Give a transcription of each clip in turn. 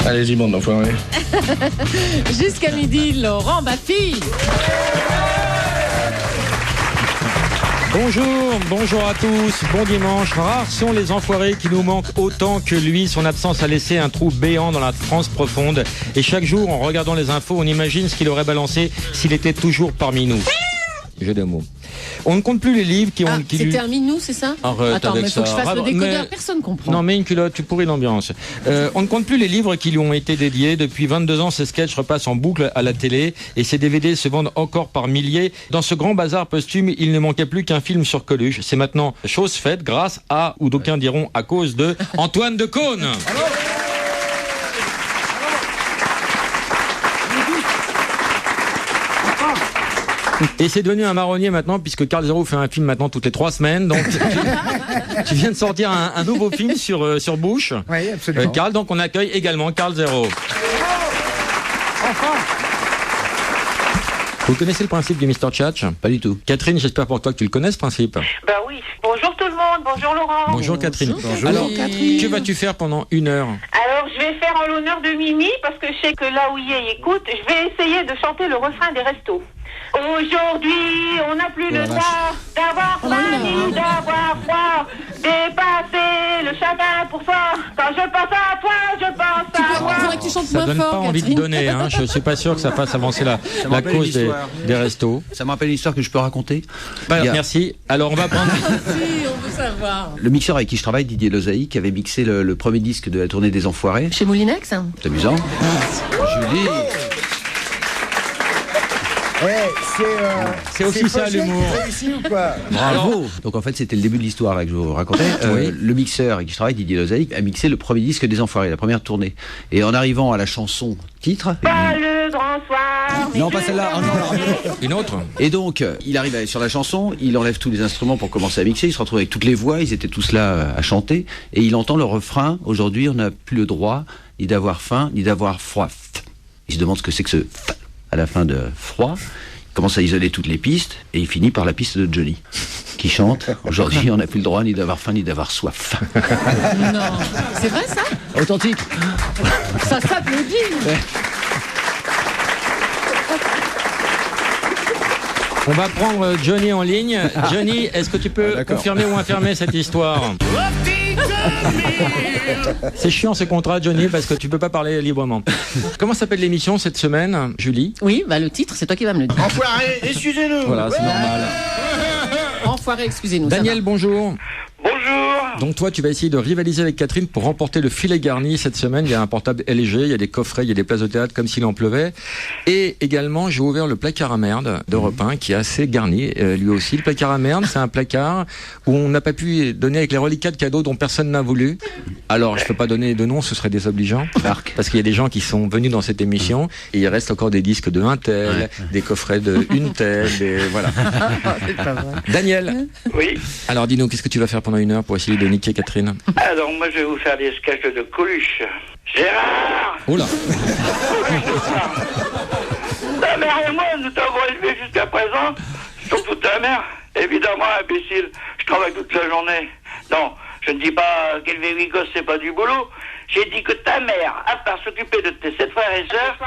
Allez-y, bande d'enfoirés. Jusqu'à midi, Laurent Baffy. Bonjour à tous, bon dimanche. Rares sont les enfoirés qui nous manquent autant que lui. Son absence a laissé un trou béant dans la France profonde. Et chaque jour, en regardant les infos, on imagine ce qu'il aurait balancé s'il était toujours parmi nous. Jeu de mots. On ne compte plus les livres qui ont... C'était un minou, c'est ça? Arrête. Attends, avec mais faut que je ça. fasse le décodeur, Mais... personne comprend. Non, mais une culotte, tu pourris l'ambiance. On ne compte plus les livres qui lui ont été dédiés. Depuis 22 ans, ces sketchs repassent en boucle à la télé et ces DVD se vendent encore par milliers. Dans ce grand bazar posthume, il ne manquait plus qu'un film sur Coluche. C'est maintenant chose faite grâce à, ou d'aucuns diront à cause de, Antoine Decaune. Et c'est devenu un marronnier maintenant, puisque Carl Zero fait un film maintenant toutes les 3 semaines. Donc, tu viens de sortir un nouveau film sur Bush. Oui, absolument. Carl, donc on accueille également Carl Zero. Vous connaissez le principe du Mr. Tchatch? Pas du tout. Catherine, j'espère pour toi que tu le connais ce principe. Bah oui. Bonjour tout le monde, bonjour Laurent. Bonjour Catherine. Bonjour. Alors, Catherine. que vas-tu faire pendant 1 heure? Alors je vais faire en l'honneur de Mimi, parce que je sais que là où il écoute, je vais essayer de chanter le refrain des restos. Aujourd'hui, on n'a plus le droit d'avoir faim ni d'avoir froid. Dépasser le chagrin pour soi. Quand je pense à toi, je pense à moi. Il faudrait que tu chantes Ça moins donne fort, pas envie de Catherine. donner, hein. Je suis pas sûr que ça fasse avancer la rappelle cause une histoire. des restos. Ça me rappelle une histoire que je peux raconter. Bah, Il y a merci. Alors on va prendre... Si, on veut savoir. le mixeur avec qui je travaille, Didier Lozaï, qui avait mixé le premier disque de la tournée des Enfoirés. Chez Moulinex? C'est amusant. Julie. Ouais, C'est aussi ça, Fauché l'humour. qui réussit ou quoi? Bravo. Donc en fait, c'était le début de l'histoire là que je vous racontais. Oui. Le mixeur avec qui je travaille, Didier Lozaï, a mixé le premier disque des Enfoirés, la première tournée. Et en arrivant à la chanson titre... Pas le grand soir. Non, pas celle-là. Oh, non. Une autre? Et donc, il arrive sur la chanson, il enlève tous les instruments pour commencer à mixer, il se retrouve avec toutes les voix, ils étaient tous là à chanter, et il entend le refrain, aujourd'hui on n'a plus le droit ni d'avoir faim, ni d'avoir froid. Il se demande ce que c'est que ce à la fin de froid, il commence à isoler toutes les pistes, et il finit par la piste de Johnny, qui chante, aujourd'hui on n'a plus le droit ni d'avoir faim, ni d'avoir soif. Non. C'est vrai ça? Authentique. Ça s'applaudit. On va prendre Johnny en ligne. Johnny, est-ce que tu peux confirmer ou infirmer cette histoire? C'est chiant ce contrat, Johnny, parce que tu peux pas parler librement. Comment s'appelle l'émission cette semaine, Julie? Oui, bah le titre, c'est toi qui vas me le dire. Enfoirés, excusez-nous. Voilà, c'est normal. Enfoiré, excusez-nous. ça Daniel, va. bonjour. Bonjour. Donc toi, tu vas essayer de rivaliser avec Catherine pour remporter le filet garni cette semaine. Il y a un portable LG, il y a des coffrets, il y a des places de théâtre comme s'il en pleuvait. Et également, j'ai ouvert le placard à merde d'Europe 1 qui est assez garni, lui aussi. Le placard à merde, c'est un placard où on n'a pas pu donner avec les reliquats de cadeaux dont personne n'a voulu. Alors, je peux pas donner de nom, ce serait désobligeant. Parce qu'il y a des gens qui sont venus dans cette émission et il reste encore des disques de un tel, des coffrets de une telle, voilà. C'est pas vrai. Daniel, Oui. alors dis-nous, qu'est-ce que tu vas faire pendant 1 heure pour essayer de niquer Catherine? Alors moi je vais vous faire des sketchs de Coluche. Gérard. Oh là. Ta mère et moi, nous t'avons élevé jusqu'à présent. Surtout ta mère. Évidemment, imbécile. Je travaille toute la journée. Non, je ne dis pas qu'élever 8 gosses, c'est pas du boulot. J'ai dit que ta mère, à part s'occuper de tes 7 frères et sœurs...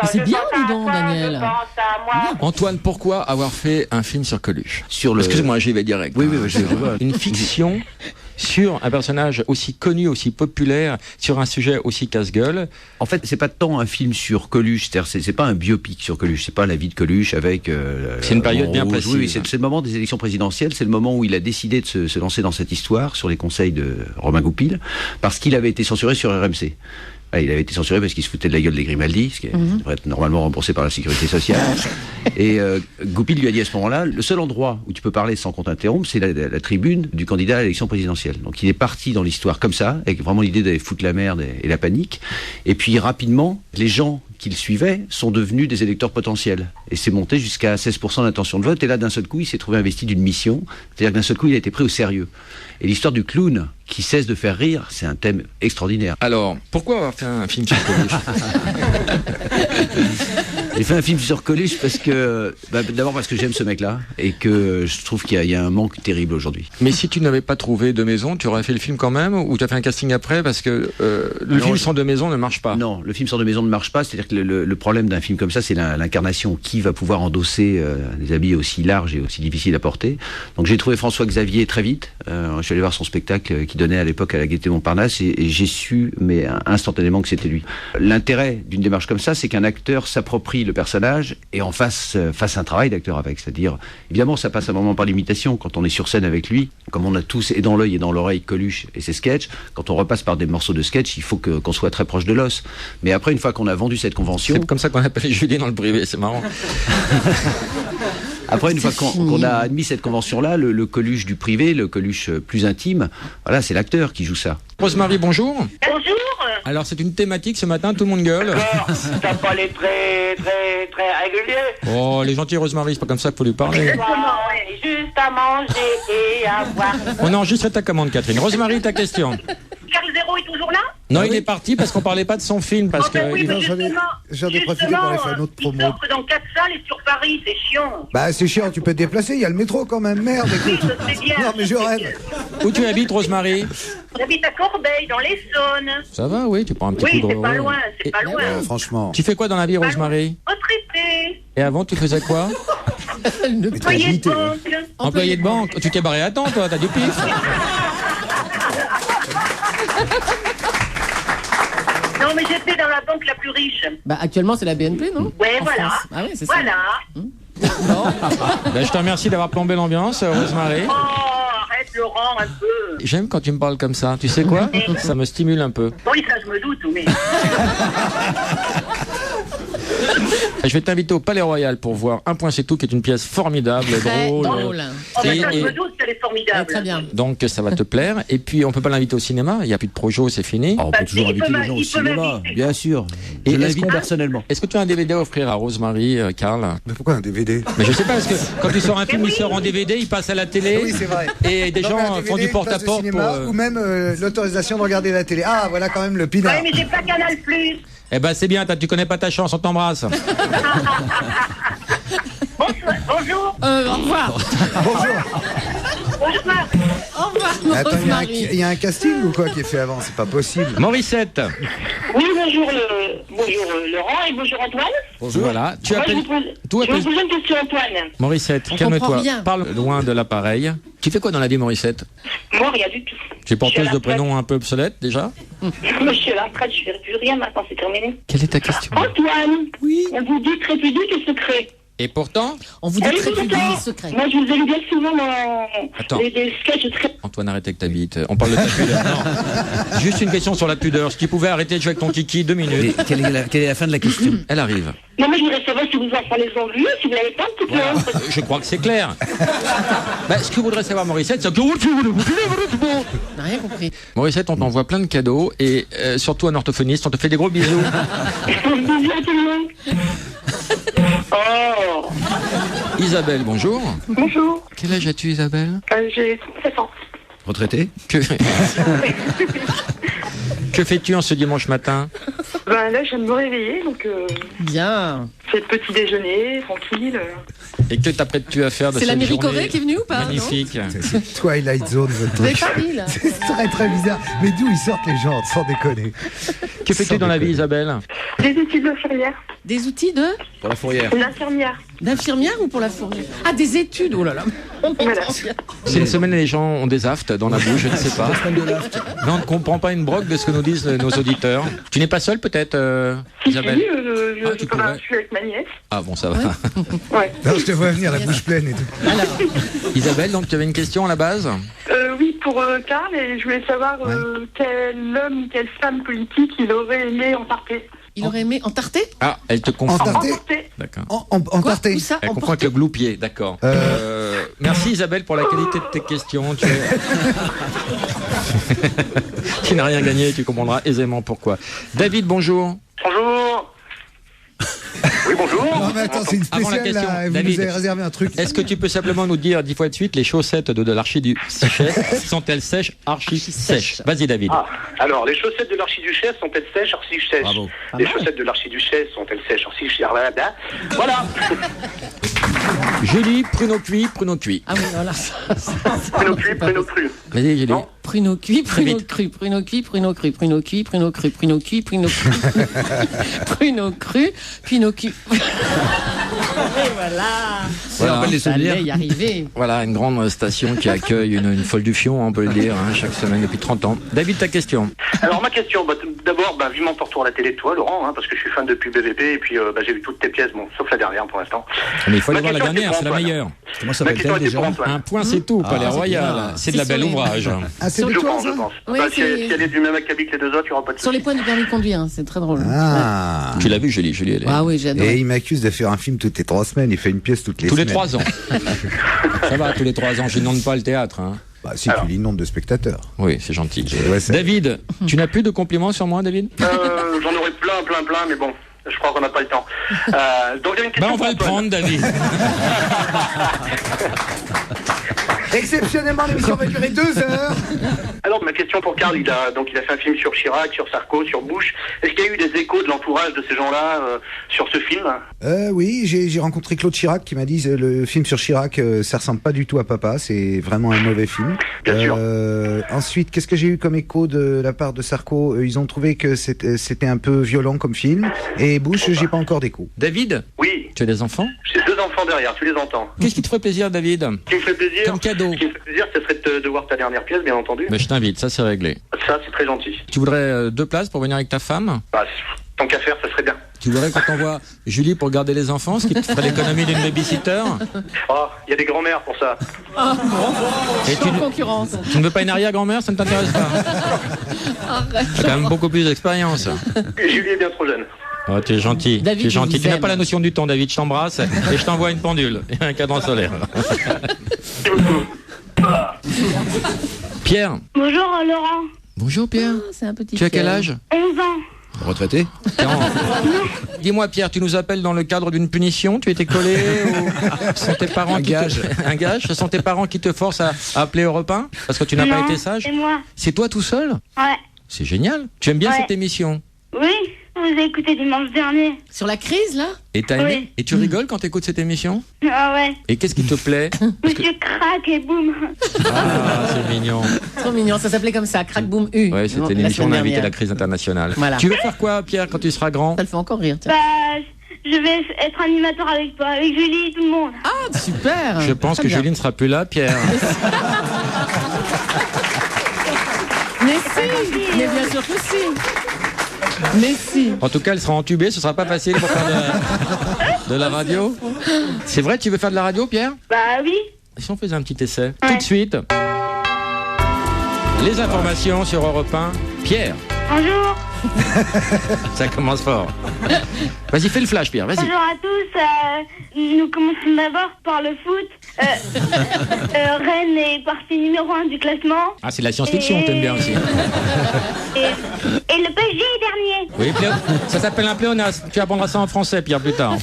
Mais c'est bien, dis donc, Daniel. Antoine, pourquoi avoir fait un film sur Coluche? Sur le... Excuse-moi, j'y vais direct. Oui, je vois. Une fiction sur un personnage aussi connu, aussi populaire, sur un sujet aussi casse-gueule. En fait, c'est pas tant un film sur Coluche, c'est-à-dire c'est pas un biopic sur Coluche, c'est pas la vie de Coluche avec... C'est une période bien précise. Oui, c'est le moment des élections présidentielles, c'est le moment où il a décidé de se lancer dans cette histoire sur les conseils de Romain Goupil, parce qu'il avait été censuré sur RMC. Il avait été censuré parce qu'il se foutait de la gueule des Grimaldi, ce qui devrait être normalement remboursé par la sécurité sociale. Et Goupil lui a dit à ce moment-là, le seul endroit où tu peux parler sans qu'on t'interrompe, c'est la tribune du candidat à l'élection présidentielle. Donc il est parti dans l'histoire comme ça, avec vraiment l'idée d'aller foutre la merde et la panique. Et puis rapidement, les gens qui le suivaient sont devenus des électeurs potentiels. Et c'est monté jusqu'à 16% d'intention de vote. Et là, d'un seul coup, il s'est trouvé investi d'une mission. C'est-à-dire que d'un seul coup, il a été pris au sérieux. Et l'histoire du clown qui cesse de faire rire, c'est un thème extraordinaire. Alors, pourquoi avoir fait un film sur Coluche? J'ai fait un film sur Coluche parce que, d'abord parce que j'aime ce mec-là et que je trouve qu'il y a un manque terrible aujourd'hui. Mais si tu n'avais pas trouvé de maison, tu aurais fait le film quand même, ou tu as fait un casting après, parce que le film sans de maison ne marche pas. Non, le film sans de maison ne marche pas. C'est-à-dire que le problème d'un film comme ça, c'est l'incarnation. Qui va pouvoir endosser des habits aussi larges et aussi difficiles à porter? Donc j'ai trouvé François Xavier très vite. Je suis allé voir son spectacle qui donnait à l'époque à la Gaîté Montparnasse et j'ai su, mais instantanément, que c'était lui. L'intérêt d'une démarche comme ça, c'est qu'un acteur s'approprie le personnage et en fasse un travail d'acteur avec. C'est-à-dire, évidemment, ça passe un moment par l'imitation. Quand on est sur scène avec lui, comme on a tous et dans l'œil et dans l'oreille Coluche et ses sketchs, quand on repasse par des morceaux de sketch, il faut qu'on soit très proche de l'os. Mais après, une fois qu'on a vendu cette convention... C'est comme ça qu'on appelle Julie dans le privé, c'est marrant. Après, une fois qu'on a admis cette convention-là, le Coluche du privé, le Coluche plus intime, voilà, c'est l'acteur qui joue ça. Rosemarie, bonjour. Bonjour. Alors, c'est une thématique ce matin, tout le monde gueule. D'accord, t'as pas les très réguliers. Oh, les gentils Rosemarie, c'est pas comme ça qu'il faut lui parler. Juste à manger et à boire. On enregistre ta commande, Catherine. Rosemarie, ta question. Carl Zéro est toujours là? Non, il est parti parce qu'on parlait pas de son film. Parce que oui, mais j'en ai profité pour aller faire une autre promo. Il s'offre dans 4 salles et sur Paris, c'est chiant. Bah c'est chiant, tu peux te déplacer, il y a le métro quand même, merde. Oui, Écoute. je sais bien. Non mais je rêve. Où tu habites, Rosemarie? J'habite à Corbeil, dans l'Essonne. Ça va, oui, tu prends un petit Oui, coup de... c'est pas loin, c'est pas loin. Franchement. Tu fais quoi dans la vie, Rosemarie? Retraité. Et avant, tu faisais quoi? Employé de banque. Employé de banque. Tu t'es barré à temps, toi, t'as du pif. Non, mais j'étais dans la banque la plus riche. Bah, actuellement, c'est la BNP, non? Ouais, En voilà. France. Ah ouais, c'est ça. Voilà. Ben, je te remercie d'avoir plombé l'ambiance, Rosemarie. Oh, arrête, Laurent, un peu. J'aime quand tu me parles comme ça. Tu sais quoi? Ça me stimule un peu. Oui, ça, je me doute, mais... Je vais t'inviter au Palais Royal pour voir Un point c'est tout, qui est une pièce formidable, Très drôle. drôle. Oh, bah, Et- ça, je et- me doute qu'elle est formidable. Ouais, très bien. Donc ça va te plaire. Et puis on peut pas l'inviter au cinéma. Il n'y a plus de Projo, c'est fini. On Bah, peut toujours si, il inviter peut les gens au il peut cinéma, m'inviter. bien sûr. Et Je est-ce l'invite qu'on- personnellement. Est-ce que tu as un DVD à offrir à Rosemarie, Karl? Mais pourquoi un DVD? Mais je sais pas, parce que quand tu sors un film, Mais il oui. sort en DVD, il passe à la télé. Oui, c'est vrai. Et des Non, mais un gens DVD, font du place de porte-à-porte pour... cinéma, ou même l'autorisation de regarder la télé. Ah, voilà quand même le pinard. Ouais, mais j'ai pas Canal+. Eh ben c'est bien, tu connais pas ta chance, on t'embrasse. Bonjour. Au revoir. Bonjour. Au revoir, Attends, Rosemarie. il y a un casting ou quoi qui est fait avant? C'est pas possible. Morissette. Oui, bonjour, Laurent et bonjour Antoine. Voilà. Tu Moi, je appelles... vous pose, Toi, je vous pose une question, Antoine. Morissette, On comprend calme-toi. rien. Parle loin de l'appareil. Tu fais quoi dans la vie, Morissette? Moi, rien du tout. Tu es porteuse Je suis à de la prénoms un peu obsolètes, déjà? Je suis à la retraite, je fais plus rien maintenant, c'est terminé. Quelle est ta question? Antoine, oui. On vous dit très pudique et secret. Et pourtant, On vous dit Allez, très tout pudique le et temps. secret. Moi, je vous ai vu bien souvent Attends. dans des sketchs très... Antoine, arrête avec ta bite. On parle de ta pudeur. Non. Juste une question sur la pudeur. Si tu pouvais arrêter de jouer avec ton kiki 2 minutes. Mais quelle est la fin de la question? Elle arrive. Non, mais je voudrais savoir si vos enfants les ont vus, si vous n'avez pas un petit peu... Je crois que c'est clair. Bah, ce que voudrait savoir Morissette, c'est que... On n'a rien compris. Morissette, on t'envoie plein de cadeaux et surtout un orthophoniste, on te fait des gros bisous. Bisous à tout le monde. Oh. Isabelle, bonjour. Bonjour. Quel âge as-tu, Isabelle? J'ai 37 ans. Retraité? Que... que fais-tu en ce dimanche matin? Ben là, je viens de me réveiller, donc Bien. c'est le petit déjeuner, tranquille. Et que t'apprêtes-tu à faire de C'est cette l'Amérique journée qui est venue ou pas? magnifique? C'est Twilight Zone, votre Vous avez truc. pas dit, là. C'est très très bizarre. Mais d'où ils sortent les gens, sans déconner? Que fais-tu dans la vie, Isabelle? Des études d'infirmière. Des outils de... Pour la fourrière. Une infirmière. D'infirmière ou pour la fourniture? Ah, des études. Oh là là. On Voilà. entend bien. C'est une semaine et les gens ont des aftes dans la bouche, je ne sais pas. Mais on ne comprend pas une brogue de ce que nous disent nos auditeurs. Tu n'es pas seule peut-être, Si, Isabelle? si, Ah, tu pourrais. je suis avec ma nièce. Ah bon, ça va. Ouais. Non, je te vois venir, la bouche pleine et tout. Alors, Isabelle, donc tu avais une question à la base? Oui, pour Karl, et je voulais savoir quel homme, quelle femme politique il aurait aimé entarter. il aurait aimé entarter? Ah, elle te confond. Entarter. Emporter. D'accord. En Quoi? tarté. Où ça? Elle confond avec Emporter? le gloupier, d'accord. Merci Isabelle pour la qualité de tes questions. Tu n'as rien gagné, tu comprendras aisément pourquoi. David, bonjour. Bonjour. Oui, bonjour. Non, mais attends, c'est une Avant la spéciale, question, là. Vous David. nous avez réservé un truc. Est-ce que tu peux simplement nous dire 10 fois de suite les chaussettes de l'archiduchesse sont-elles sèches, archi-sèches? Vas-y, David. Ah, alors, les chaussettes de l'archiduchesse sont-elles sèches, archi-sèches? Bravo. Les chaussettes de l'archiduchesse sont-elles sèches, archi-sèches? Voilà. Julie, pruneau cuit, pruneau cuit. Ah oui, voilà. Pruneau cuit, pruneau cru. Vas-y, Julie. Non. Pruneau cuit, Très pruneau vite. cru, pruneau cuit, pruneau cru, pruneau cuit, pruneau cru, pruneau cuit, pruneau cru. Pruneau cru, pruneau cuit. Et voilà. Voilà. rappelle les souvenirs. Fallait y arriver. Voilà, une grande station qui accueille une folle du fion, on peut le dire, hein, chaque semaine depuis 30 ans. David, ta question. Alors, ma question, d'abord, vivement ton retour à la télé de toi, Laurent, parce que je suis fan depuis BVP, et puis j'ai vu toutes tes pièces, bon, sauf la dernière pour l'instant. Mais il faut aller Ma voir la question dernière, était c'est la pour Antoine. meilleure. Comment Ma s'appelle-t-elle question était déjà pour Antoine. Un point, c'est tout, Palais c'est Royal. bien. C'est de la C'est belle sur les- ouvrage. Ah, c'est de Je toi, pense, ça je pense. Oui, si c'est- elle est du même acabit que les deux autres, il n'y aura pas de Sur les soucis. points du permis de conduire, hein, c'est très drôle. Ah. Tu l'as vu, Julie, elle est- Ah oui, j'adore. Et il m'accuse de faire un film toutes les 3 semaines. Il fait une pièce toutes les Tous les semaines. 3 ans. Ça va, tous les 3 ans. Je n'inonde pas le théâtre. Hein. Bah, si, tu l'inondes de spectateurs. Oui, c'est gentil. Ouais, c'est- David, tu n'as plus de compliments sur moi, David? J'en aurais plein, mais bon, je crois qu'on n'a pas le temps. Donc, il y a une question On va le pour Antoine. prendre, David. Exceptionnellement, l'émission va durer 2 heures. Alors, ma question pour Karl, il a fait un film sur Chirac, sur Sarko, sur Bush. Est-ce qu'il y a eu des échos de l'entourage de ces gens-là sur ce film? Oui, j'ai rencontré Claude Chirac qui m'a dit le film sur Chirac, ça ressemble pas du tout à Papa, c'est vraiment un mauvais film. Bien sûr. Ensuite, qu'est-ce que j'ai eu comme écho de la part de Sarko? Ils ont trouvé que c'était un peu violent comme film. Et Bush, j'ai pas encore d'écho. David, Oui, tu as des enfants? j'ai 2 enfants derrière, tu les entends. Qu'est-ce qui te ferait plaisir, David? Ce qui me fait plaisir, Comme cadeau. ce qui me fait plaisir, ce serait de voir ta dernière pièce, bien entendu. Mais je t'invite, ça c'est réglé. Ça, c'est très gentil. Tu voudrais 2 places pour venir avec ta femme? Tant qu'à faire, ça serait bien. Tu voudrais qu'on t'envoie Julie pour garder les enfants, ce qui te ferait l'économie d'une babysitter? Oh, il y a des grands-mères pour ça. Et Sans concurrence. tu ne veux pas une arrière-grand-mère, ça ne t'intéresse pas? T'as quand même beaucoup plus d'expérience. Julie est bien trop jeune. Oh, tu es gentil. David, tu es gentil. il Tu n'as aime. pas la notion du temps, David. Je t'embrasse et je t'envoie une pendule et un cadran solaire. Pierre. Bonjour Laurent. Bonjour Pierre. Ah, c'est un petit Tu as quel Pierre. âge? 11 ans. Retraité? 40. Dis-moi Pierre, tu nous appelles dans le cadre d'une punition? Tu étais collé ou ce sont tes parents Un qui gage. Un gage? Ce sont tes parents qui te forcent à appeler Europe 1 parce que tu n'as pas Non, été sage? C'est moi. C'est toi tout seul? Ouais. C'est génial. Tu aimes bien Ouais. cette émission? Oui, vous avez écouté dimanche dernier. Sur la crise, là? Et t'as aimé? Oui. Et tu rigoles quand tu écoutes cette émission? Ah ouais. Et qu'est-ce qui te plaît? Monsieur Crac et boum. Ah, c'est mignon. Trop mignon, ça s'appelait comme ça, Crack Boom U. Ouais, c'était La une émission semaine d'invité à la dernière. crise internationale. Voilà. Tu veux faire quoi, Pierre, quand tu seras grand? Ça le fait encore rire, tiens. Bah, je vais être animateur avec toi, avec Julie et tout le monde. Ah, super. Je pense Très que bien. Julie ne sera plus là, Pierre. Mais si, mais bien sûr que si. Mais si. En tout cas, elle sera entubée, ce sera pas facile pour faire de la radio. C'est vrai, tu veux faire de la radio, Pierre? Bah oui. Et si on faisait un petit essai? Tout de suite. Les informations sur Europe 1. Pierre, Bonjour. ça commence fort. Vas-y, fais le flash, Pierre, vas-y. Bonjour à tous. Nous commençons d'abord par le foot. Rennes est partie numéro 1 du classement. Ah, c'est de la science-fiction, t'aimes bien aussi. Et le PSG est dernier. Oui, ça s'appelle un pléonasme. Tu apprendras ça en français, Pierre, plus tard.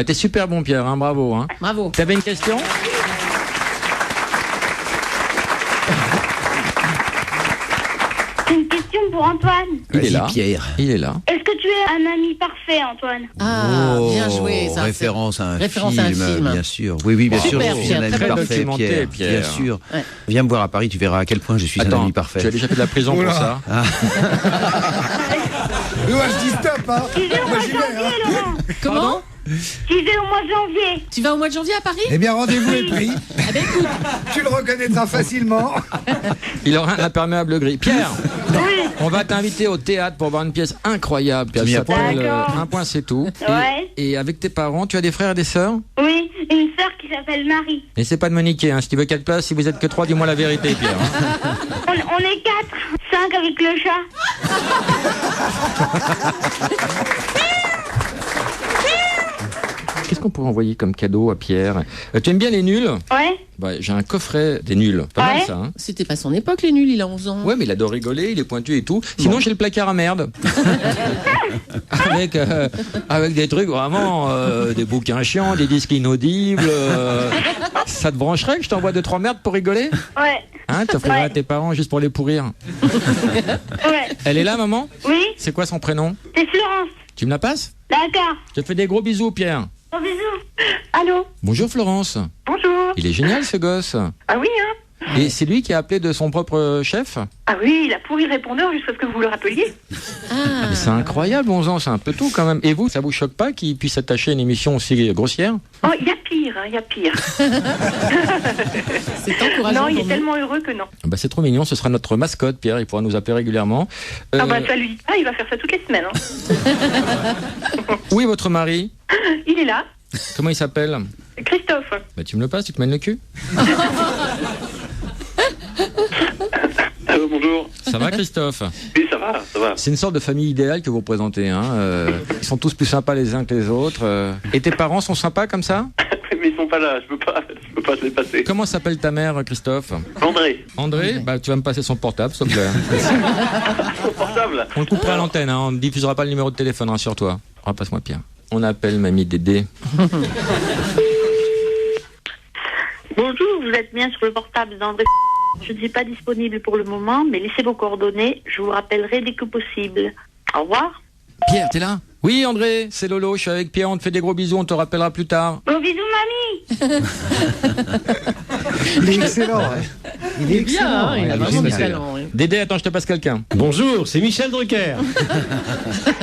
T'es super bon, Pierre, hein, bravo. Hein. Bravo. T'avais une question? Une question pour Antoine. Il est Vas-y, là. Pierre. Il est là. Est-ce que tu es un ami parfait, Antoine? Ah, Oh, bien joué. Ça, référence à un référence à un film. bien sûr. Oui, oui, bien sûr. Super, Je suis Pierre, un ami très parfait, documenté, Pierre. Pierre. Bien sûr. Ouais. Viens me voir à Paris, tu verras à quel point je suis un Attends, ami parfait. tu as déjà fait de la prison pour ça? Mais moi, je dis stop, hein. Tu vais au Moi, mois de j'y vais, hein. janvier, Laurent. Comment? Tu vais au mois de janvier. Tu vas au mois de janvier à Paris? Eh bien, rendez-vous est pris. Eh ben écoute, Tu le reconnaîtras facilement. Il aura un imperméable gris. Pierre, Oui. on va t'inviter au théâtre pour voir une pièce incroyable. Qui Mis à s'appelle D'accord. Un point, c'est tout. Ouais. Et avec tes parents, tu as des frères et des sœurs? Oui, une sœur qui s'appelle Marie. N'essaie pas de me niquer. Hein. Si tu veux 4 places, si vous êtes que 3, dis-moi la vérité, Pierre. Hein. On est 4. 5 avec le chat. Qu'est-ce qu'on pourrait envoyer comme cadeau à Pierre? Tu aimes bien les nuls? Ouais. Bah, j'ai un coffret des nuls. Pas mal ça, hein. C'était pas son époque, les nuls, il a 11 ans. Ouais, mais il adore rigoler, il est pointu et tout. Sinon, j'ai le placard à merde. avec des trucs vraiment, des bouquins chiants, des disques inaudibles. Ça te brancherait que je t'envoie 2-3 merdes pour rigoler? Ouais. Hein, t'offrirais à tes parents juste pour les pourrir. Ouais. Elle est là, maman? Oui. C'est quoi son prénom? C'est Florence. Tu me la passes? D'accord. Je te fais des gros bisous, Pierre. Bon, bisous. Allô? Bonjour, Florence. Bonjour. Il est génial, ce gosse. Ah oui, hein? Et c'est lui qui a appelé de son propre chef? Ah oui, il a pourri le répondeur jusqu'à ce que vous le rappeliez. Mais c'est incroyable, 11 ans, c'est un peu tout quand même. Et vous, ça vous choque pas qu'il puisse attacher une émission aussi grossière? Oh, il y a pire, hein, il y a pire. C'est encourageant. Non, il est pour tellement heureux que non. Bah, c'est trop mignon, ce sera notre mascotte, Pierre, il pourra nous appeler régulièrement. Ah bah ça lui dit pas, il va faire ça toutes les semaines. Hein. Où est votre mari? Il est là. Comment il s'appelle? Christophe. Bah, tu me le passes, tu te mènes le cul? Allô, bonjour. Ça va, Christophe? Oui, ça va, ça va. C'est une sorte de famille idéale que vous représentez, hein. Ils sont tous plus sympas les uns que les autres. Et tes parents sont sympas comme ça? Mais ils sont pas là, je peux pas se les passer. Comment s'appelle ta mère, Christophe? André. André? Bah, tu vas me passer son portable, s'il te plaît. Son portable. On le coupera à l'antenne, hein. On ne diffusera pas le numéro de téléphone, rassure-toi. Passe-moi Pierre. On appelle mamie Dédé. Bonjour, vous êtes bien sur le portable d'André. Je ne suis pas disponible pour le moment, mais laissez vos coordonnées. Je vous rappellerai dès que possible. Au revoir. Pierre, t'es là? Oui, André, c'est Lolo. Je suis avec Pierre. On te fait des gros bisous. On te rappellera plus tard. Bon, bisous, mamie. Il est excellent. Ouais. Il est excellent. bien, hein, il a Ouais, vraiment du génial. talent. Oui. Dédé, attends, je te passe quelqu'un. Bonjour, c'est Michel Drucker.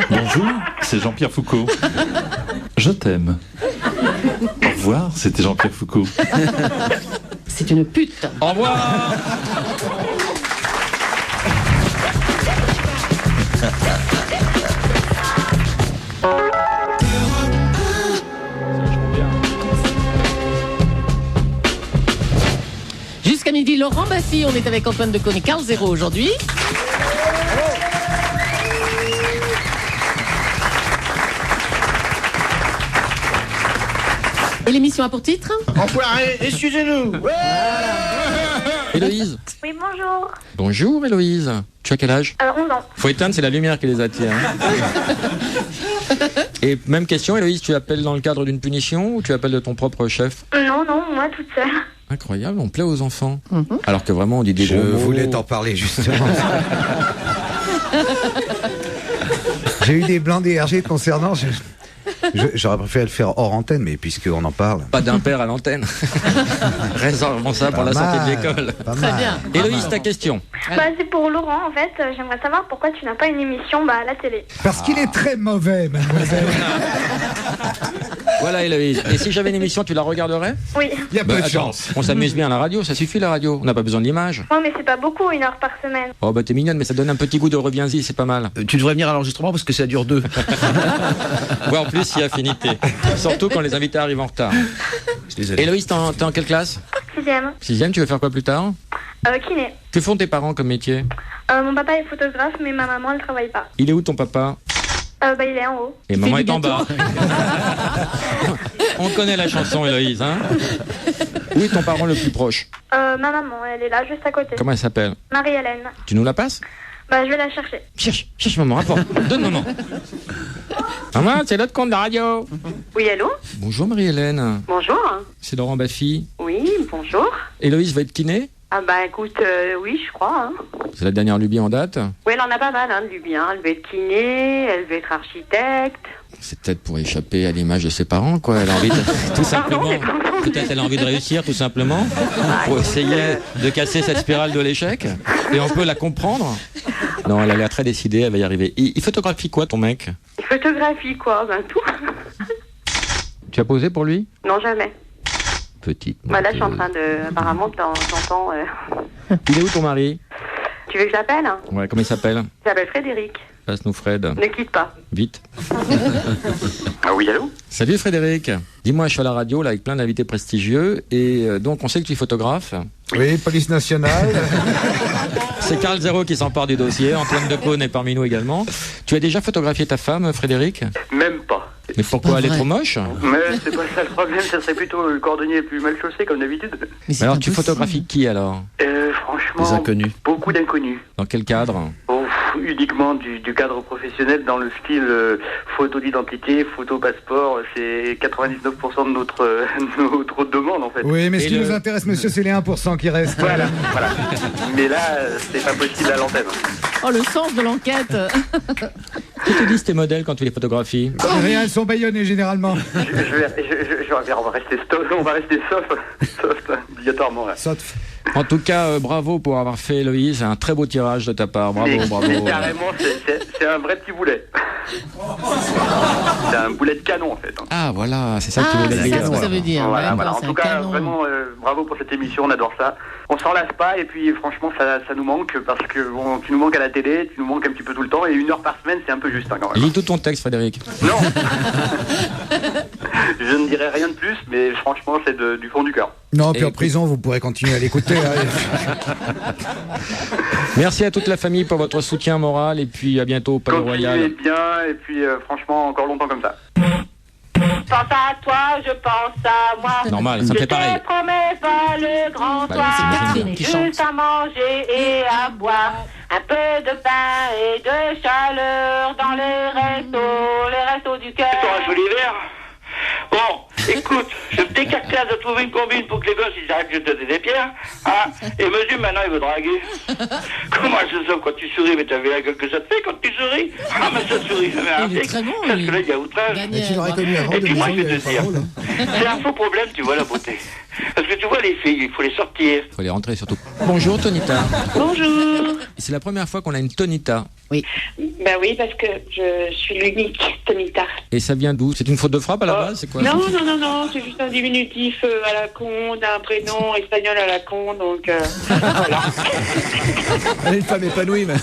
Bonjour, c'est Jean-Pierre Foucault. Je t'aime. Au revoir, c'était Jean-Pierre Foucault. C'est une pute. Au revoir. Jusqu'à midi, Laurent Baffy, on est avec Antoine Decaune et Carl Zéro aujourd'hui. Et l'émission a pour titre Enfoiré, excusez-nous. Héloïse. Oui, bonjour. Bonjour, Héloïse. Tu as quel âge? 11 ans. Faut éteindre, c'est la lumière qui les attire. Hein. Et même question, Héloïse, tu appelles dans le cadre d'une punition ou tu appelles de ton propre chef? Non, moi toute seule. Incroyable, on plaît aux enfants. Alors que vraiment, on dit des Je gros mots. voulais t'en parler justement. J'ai eu des blancs DRG concernant. J'aurais préféré le faire hors antenne, mais puisqu'on en parle. Pas d'impair à l'antenne. Réservons ça pour la santé de l'école. Très bien. Héloïse, ta question. Bah, c'est pour Laurent, en fait. J'aimerais savoir pourquoi tu n'as pas une émission à la télé. Parce qu'il est très mauvais, mademoiselle. Voilà, Héloïse. Et si j'avais une émission, tu la regarderais? Oui. Il y a Bah, peu de attends, chance. on s'amuse bien à la radio, ça suffit la radio. On n'a pas besoin de l'image. Non, mais c'est pas beaucoup, 1 heure par semaine. Oh bah t'es mignonne, mais ça donne un petit goût de reviens-y, c'est pas mal. Tu devrais venir à l'enregistrement parce que ça dure 2. Ouais, en plus, il y a affinité. Surtout quand les invités arrivent en retard. Désolé. Héloïse, t'es en quelle classe? 6e. 6e, tu veux faire quoi plus tard? Kiné. Que font tes parents comme métier? Mon papa est photographe, mais ma maman, elle travaille pas. Il est où ton papa? Bah, il est en haut. Et maman est en bas. On connaît la chanson, Héloïse, hein? Où est ton parent le plus proche? Ma maman, elle est là, juste à côté. Comment elle s'appelle? Marie-Hélène. Tu nous la passes? Bah, je vais la chercher. Cherche maman, rapport. Donne maman. Maman, c'est l'autre compte de la radio. Oui, allô? Bonjour Marie-Hélène. Bonjour. C'est Laurent Baffy. Oui, bonjour. Héloïse va être kiné? Ah bah écoute, oui, je crois. Hein. C'est la dernière lubie en date? Oui, elle en a pas mal, hein, du bien. Elle veut être kiné, elle veut être architecte. C'est peut-être pour échapper à l'image de ses parents, quoi. Elle a envie de... tout simplement. Peut-être elle a envie de réussir, tout simplement, pour essayer de casser cette spirale de l'échec. Et on peut la comprendre. Non, elle a l'air très décidée, elle va y arriver. Il photographie quoi, ton mec? Photographie, quoi? Ben tout. Tu as posé pour lui? Non, jamais. Petite. Bah là, je suis en train de... Apparemment, t'entends... Il est où ton mari? Tu veux que je l'appelle? Ouais, comment il s'appelle? Il s'appelle Frédéric. Passe-nous Fred. Ne quitte pas. Vite. Ah oui, allô? Salut Frédéric. Dis-moi, je suis à la radio là avec plein d'invités prestigieux et donc on sait que tu es photographe. Oui, police nationale. C'est Carl Zéro qui s'empare du dossier. Antoine Decaune est parmi nous également. Tu as déjà photographié ta femme, Frédéric? Même pas. Mais pourquoi elle est trop moche? Mais c'est pas ça le problème, ça serait plutôt le cordonnier plus mal chaussé comme d'habitude. Alors tu photographies qui alors? Franchement, Des inconnus. beaucoup d'inconnus. Dans quel cadre? Uniquement du cadre professionnel dans le style photo d'identité, photo passeport, c'est 99% de notre demande en fait. Oui, mais ce qui nous intéresse, monsieur, c'est les 1% qui restent. Voilà. Mais là, c'est pas possible à l'antenne. Oh, le sens de l'enquête. Que te disent tes modèles quand tu les photographies? Rien, elles sont baïonnées généralement. On va rester soft obligatoirement là. Sauf. En tout cas, bravo pour avoir fait, Héloïse, un très beau tirage de ta part. Bravo. Carrément, c'est un vrai petit boulet. C'est un boulet de canon en fait. Ah voilà, c'est ça que tu voulais c'est dire. ça ce que ça veut dire. Voilà. D'accord, En c'est tout un cas, canon. vraiment, bravo pour cette émission, on adore ça. On s'en lasse pas et puis franchement, ça nous manque parce que bon, tu nous manques à la télé, tu nous manques un petit peu tout le temps et 1 heure par semaine, c'est un peu juste hein, quand même. Lis tout ton texte, Frédéric. Non. Je ne dirai rien de plus, mais franchement, c'est du fond du cœur. Non, puis en prison, vous pourrez continuer à l'écouter. Merci à toute la famille pour votre soutien moral et puis à bientôt au Palais Royal. Continuez bien et puis franchement, encore longtemps comme ça. Je pense à toi, je pense à moi. Normal, ça me fait pareil. Je te promets pas le grand Bah, soir. c'est Catherine qui chante. Juste à manger et à boire. Un peu de pain et de chaleur dans les restos du cœur. Un joli verre. Bon, écoute, je me décarcasse de trouver une combine pour que les gosses ils arrêtent de jeter des pierres. Hein, et monsieur maintenant il veut draguer. Comment je sais quand tu souris, mais t'as vu la gueule que ça te fait quand tu souris? Ah mais ça sourit jamais Il est très bon, parce lui. que là il y a outrage. Mais tu l'aurais connu avant Et de puis moi maison, je vais il te avait pas dire, drôle, hein. c'est un faux problème, tu vois la beauté. Parce que tu vois les filles, il faut les sortir. Il faut les rentrer surtout. Bonjour Tonita. Bonjour. C'est la première fois qu'on a une Tonita. Ben oui, parce que je suis l'unique Tonita. Et ça vient d'où? C'est une faute de frappe à la base? C'est quoi? Non, c'est juste un diminutif à la con, d'un prénom espagnol à la con, donc voilà. Elle est une femme épanouie, mais...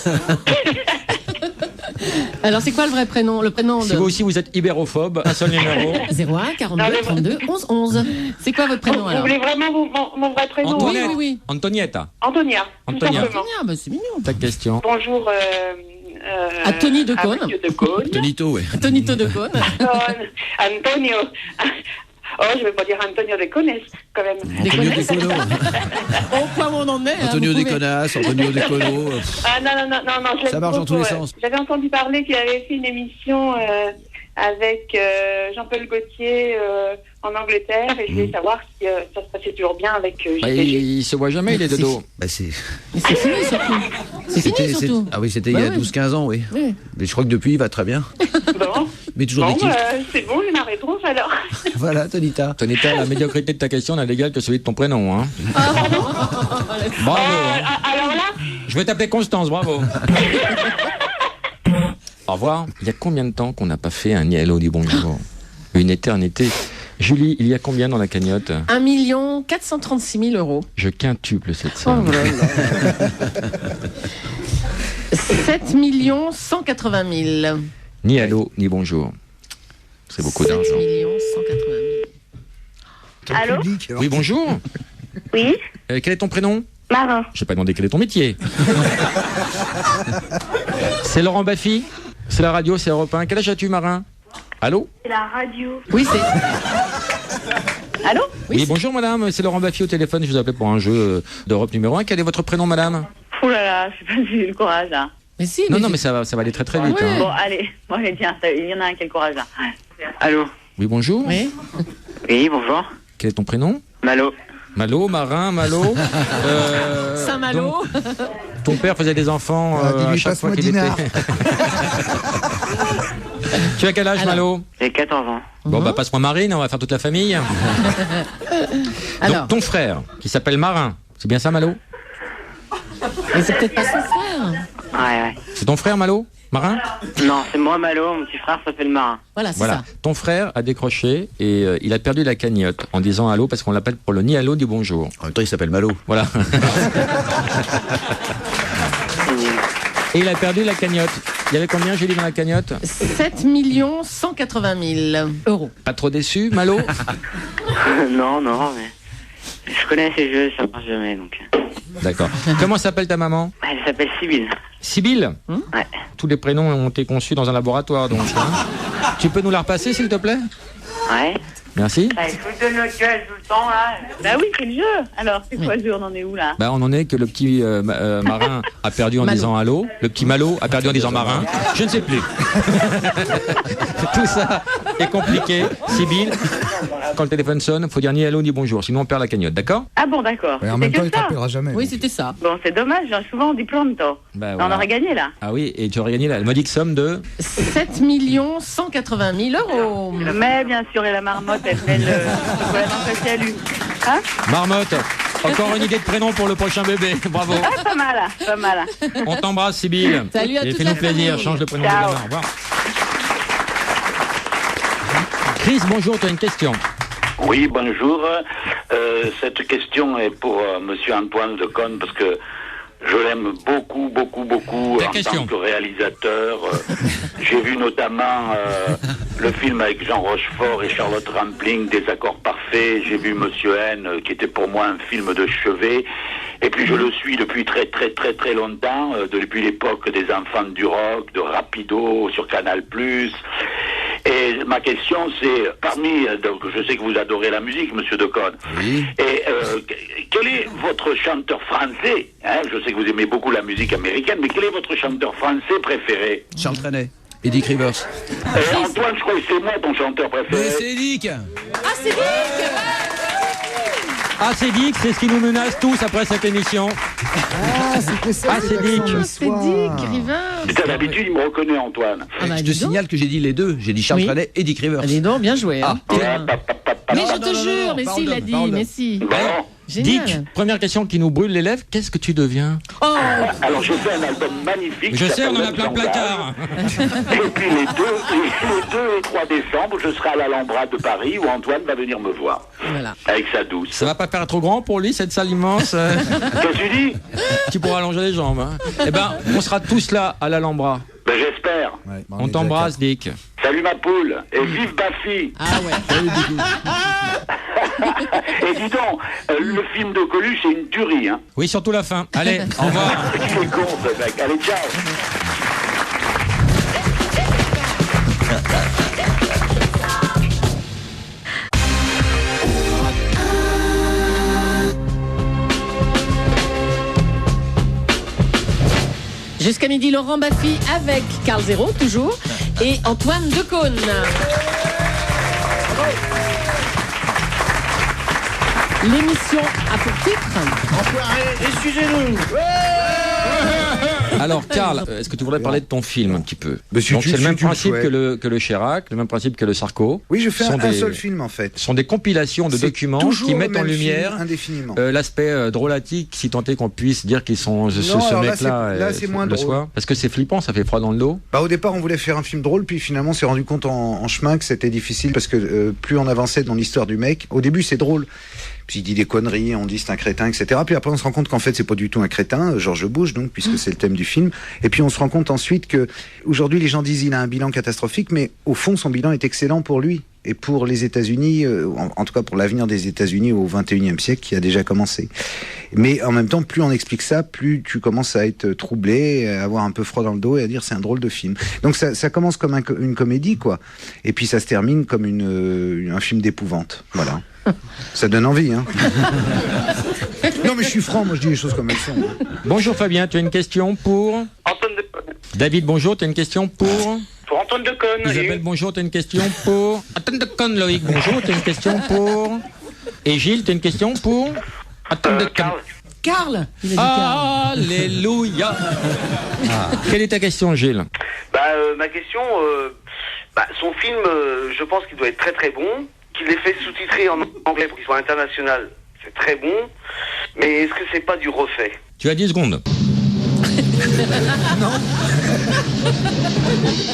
Alors, c'est quoi le vrai prénom? Le prénom Si de vous aussi vous êtes ibérophobe, un seul numéro. 01 42 32 11 11. C'est quoi votre prénom Vous alors? voulez vraiment mon vrai prénom? Antoinette. Oui. Antonietta. Antonia, tout Antonia. simplement. Ah, bah, c'est mignon. Ta question. Bonjour À Tony de Cône. Monsieur de Cône. Tonito, ouais. Tonito de Cône. Antonio. Oh, je vais pas dire Antonio de Cones, quand même. Antonio De Colo. Au point où on en est. Antonio vous De pouvez- Connasse, Antonio De Colo. Ah non, je l'aime Ça marche dans beaucoup, tous les sens. J'avais entendu parler qu'il avait fait une émission avec Jean-Paul Gaultier en Angleterre et je voulais savoir si ça se passait toujours bien avec Bah, JPG. il se voit jamais, il est de dos. Bah, c'est... Mais c'est fini surtout. C'est fini surtout. Ah oui, c'était Bah il y a oui. 12-15 ans, oui. Oui. Mais je crois que depuis, il va très bien. Bon, Mais toujours des kifs. c'est bon, j'ai ma réponse alors. Voilà, Tonita. Tonita, la médiocrité de ta question n'a d'égal que celui de ton prénom. Hein. Bravo. Hein. Alors là, Je vais t'appeler Constance, bravo. Au revoir. Il y a combien de temps qu'on n'a pas fait un ni hello ni bonjour? Une éternité. Julie, il y a combien dans la cagnotte? 1 436 000 euros. Je quintuple cette Oh somme. là là. 7 180 000. Ni hello ni bonjour. C'est beaucoup 7 d'argent. 180 000. Allô? Oui, bonjour. Oui, Quel est ton prénom? Marin. Je n'ai pas demandé quel est ton métier. C'est Laurent Baffy. C'est la radio, c'est Europe 1. Quel âge as-tu, Marin? Allô? C'est la radio. Oui, c'est. Allô? Oui, bonjour madame, c'est Laurent Baffy au téléphone, je vous appelle pour un jeu d'Europe numéro 1. Quel est votre prénom madame? Ouh là là, je sais pas si j'ai eu le courage là. Mais si. Non, mais ça va aller très très vite. Ouais. hein. Bon, allez, tiens, il y en a un qui a le courage là. Allô? Oui, bonjour. Oui. Oui, bonjour. Quel est ton prénom? Malo. Malo, Marin, Malo. Saint-Malo. donc, ton père faisait des enfants à dis-lui, chaque fois passe-moi qu'il était... Dinard. Tu as quel âge, Alors. Malo? J'ai 14 ans. Bon, bah passe-moi Marine, on va faire toute la famille. Alors, Donc, ton frère, qui s'appelle Marin, c'est bien ça, Malo? mais c'est peut-être pas son frère. Ouais. C'est ton frère, Malo? Marin? Non, c'est moi Malo, mon petit frère s'appelle Marin. Voilà, c'est Voilà. ça. Ton frère a décroché et il a perdu la cagnotte en disant allô parce qu'on l'appelle pour le ni allô du bonjour. En même temps, il s'appelle Malo. Voilà. Et il a perdu la cagnotte. Il y avait combien, Julie, dans la cagnotte? 7 180 000 euros. Pas trop déçu, Malo? Non, mais je connais ces jeux, ça marche jamais donc. D'accord. Comment s'appelle ta maman? Elle s'appelle Sibylle. Sibylle? Ouais. Tous les prénoms ont été conçus dans un laboratoire, donc. Hein. Tu peux nous la repasser, s'il te plaît? Ouais. Merci. Bah, il faut de notre gueule tout le temps, là. Bah oui, c'est le jeu. Alors, c'est quoi le jeu? On en est où, là? On en est que le petit marin a perdu en disant allô. Le petit Malo a perdu en disant marin. Je ne sais plus. Tout ça est compliqué. Sibylle, quand le téléphone sonne, il faut dire ni allô ni bonjour, sinon on perd la cagnotte, d'accord? Ah bon, d'accord. Et en même temps, il t'appellera jamais. Oui, c'était ça. Bon, c'est dommage, souvent on dit pronto. Bah, On voilà. aurait gagné, là. Ah oui, et tu aurais gagné la modique somme de 7 180 000 €. Mais bien sûr, et la marmotte, elle fait le chocolat dans sa salut. Hein? Marmotte. Encore une idée de prénom pour le prochain bébé. Bravo. Ah, pas mal, pas mal. On t'embrasse, Sibylle. Salut à et toute fais-nous la plaisir. famille. Change de prénom. Ciao. Au revoir. Chris, bonjour, tu as une question. Oui, bonjour. Cette question est pour Monsieur Antoine Decaune parce que je l'aime beaucoup, beaucoup, beaucoup Ta en question. tant que réalisateur. J'ai vu notamment le film avec Jean Rochefort et Charlotte Rampling, Des accords parfaits. J'ai vu Monsieur N, qui était pour moi un film de chevet. Et puis je le suis depuis très, très, très, très longtemps, depuis l'époque des Enfants du Rock, de Rapido sur Canal+. Et ma question, c'est, parmi, donc je sais que vous adorez la musique, Monsieur Decaune, Oui. et quel est votre chanteur français, hein, je sais que vous aimez beaucoup la musique américaine, mais quel est votre chanteur français préféré? Charles Trenet. Eddie Rivers. Antoine, je crois que c'est moi ton chanteur préféré. Mais c'est Edic. Ah, c'est Dick. Ah, c'est Dick, c'est ce qui nous menace tous après cette émission. Ah, c'était ça. Ah, c'est Dick. C'est Dick Rivers. Putain, d'habitude, il me reconnaît, Antoine. Ah bah, Je te dis donc. signale que j'ai dit les deux. J'ai dit Charles Oui. Trenet et Dick Rivers. Allez donc, bien joué. Hein. Ah, Mais je non, te non, jure, non, mais parole si, il a d'homme, dit, parole mais d'homme. si. Bon. Génial. Dick, première question qui nous brûle les lèvres, qu'est-ce que tu deviens? Oh, Alors, j'ai fait un album magnifique. Je qui sais, on en a s'appelle plein le placard. Et puis les 2 et 3 décembre, je serai à l'Alhambra de Paris où Antoine va venir me voir. voilà. Avec sa douce. Ça va pas faire trop grand pour lui, cette salle immense? Qu'est-ce que tu dis? Tu pourras allonger les jambes. Hein. Eh ben, on sera tous là à l'Alhambra. Ben j'espère. Ouais, bah, On est t'embrasse, Dick. Salut ma poule. Et vive Baffy. Ah ouais. Et dis donc, le film de Coluche, c'est une tuerie, hein. Oui, surtout la fin. Allez, au revoir. Il est con, ce mec. Allez, ciao. Jusqu'à midi, Laurent Baffy avec Carl Zéro, toujours, et Antoine Decaune. L'émission a pour titre. Excusez-nous. Alors, Karl, est-ce que tu voudrais parler de ton film un petit peu? Mais si Donc, tu- c'est le si même tu le principe souhaites. que le Chirac, le même principe que le Sarko. Oui, je fais Sont un des- seul film en fait. Ce sont des compilations de C'est documents toujours qui le mettent en même lumière film, indéfiniment. l'aspect drôlatique, si tant est qu'on puisse dire qu'ils sont ce alors là, mec-là c'est moins le drôle. soir. Parce que c'est flippant, ça fait froid dans le dos. Bah, au départ, on voulait faire un film drôle, puis finalement, on s'est rendu compte en chemin que c'était difficile parce que plus on avançait dans l'histoire du mec, au début, c'est drôle. Puis il dit des conneries, on dit c'est un crétin, etc. Puis après, on se rend compte qu'en fait, c'est pas du tout un crétin, George Bush, donc, puisque c'est le thème du film. Et puis, on se rend compte ensuite que, aujourd'hui, les gens disent il a un bilan catastrophique, mais au fond, son bilan est excellent pour lui. Et pour les États-Unis, en tout cas pour l'avenir des États-Unis au XXIe siècle qui a déjà commencé. Mais en même temps, plus on explique ça, plus tu commences à être troublé, à avoir un peu froid dans le dos et à dire c'est un drôle de film. Donc ça commence comme une comédie, quoi. Et puis ça se termine comme un film d'épouvante. Voilà. Ça donne envie, hein. Non mais je suis franc, moi je dis les choses comme elles sont. Bonjour Fabien, tu as une question pour Antoine Decaune. David, bonjour, tu as une question pour Pour Antoine Decaune. Isabelle, bonjour, tu as une question pour Antoine Decaune. Loïc, bonjour, tu as une question pour Et Gilles, tu as une question pour Antoine Decaune. Carl. Carl. Il a dit Carl. Alléluia. Quelle est ta question, Gilles? Ma question, son film, je pense qu'il doit être très très bon. Qu'il l'ait fait sous-titrer en anglais pour qu'il soit international, c'est très bon. Mais est-ce que c'est pas du refait? Tu as 10 secondes. Non.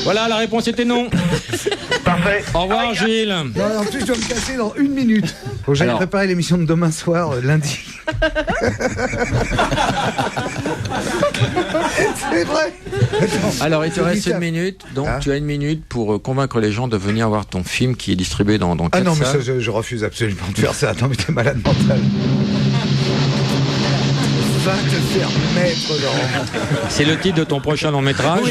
Voilà, la réponse était non. Parfait. Au revoir, Gilles. Non, en plus, je dois me casser dans 1 minute. Faut que j'aille Alors. préparer l'émission de demain soir, lundi. C'est vrai. Alors, il te C'est reste bizarre. 1 minute, donc Ah. tu as 1 minute pour convaincre les gens de venir voir ton film qui est distribué dans 4 Ah non, mais salles. ça, je refuse absolument de faire ça. Attends, mais t'es malade mental. Va te faire mettre, Laurent. C'est le titre de ton prochain long métrage. Oui,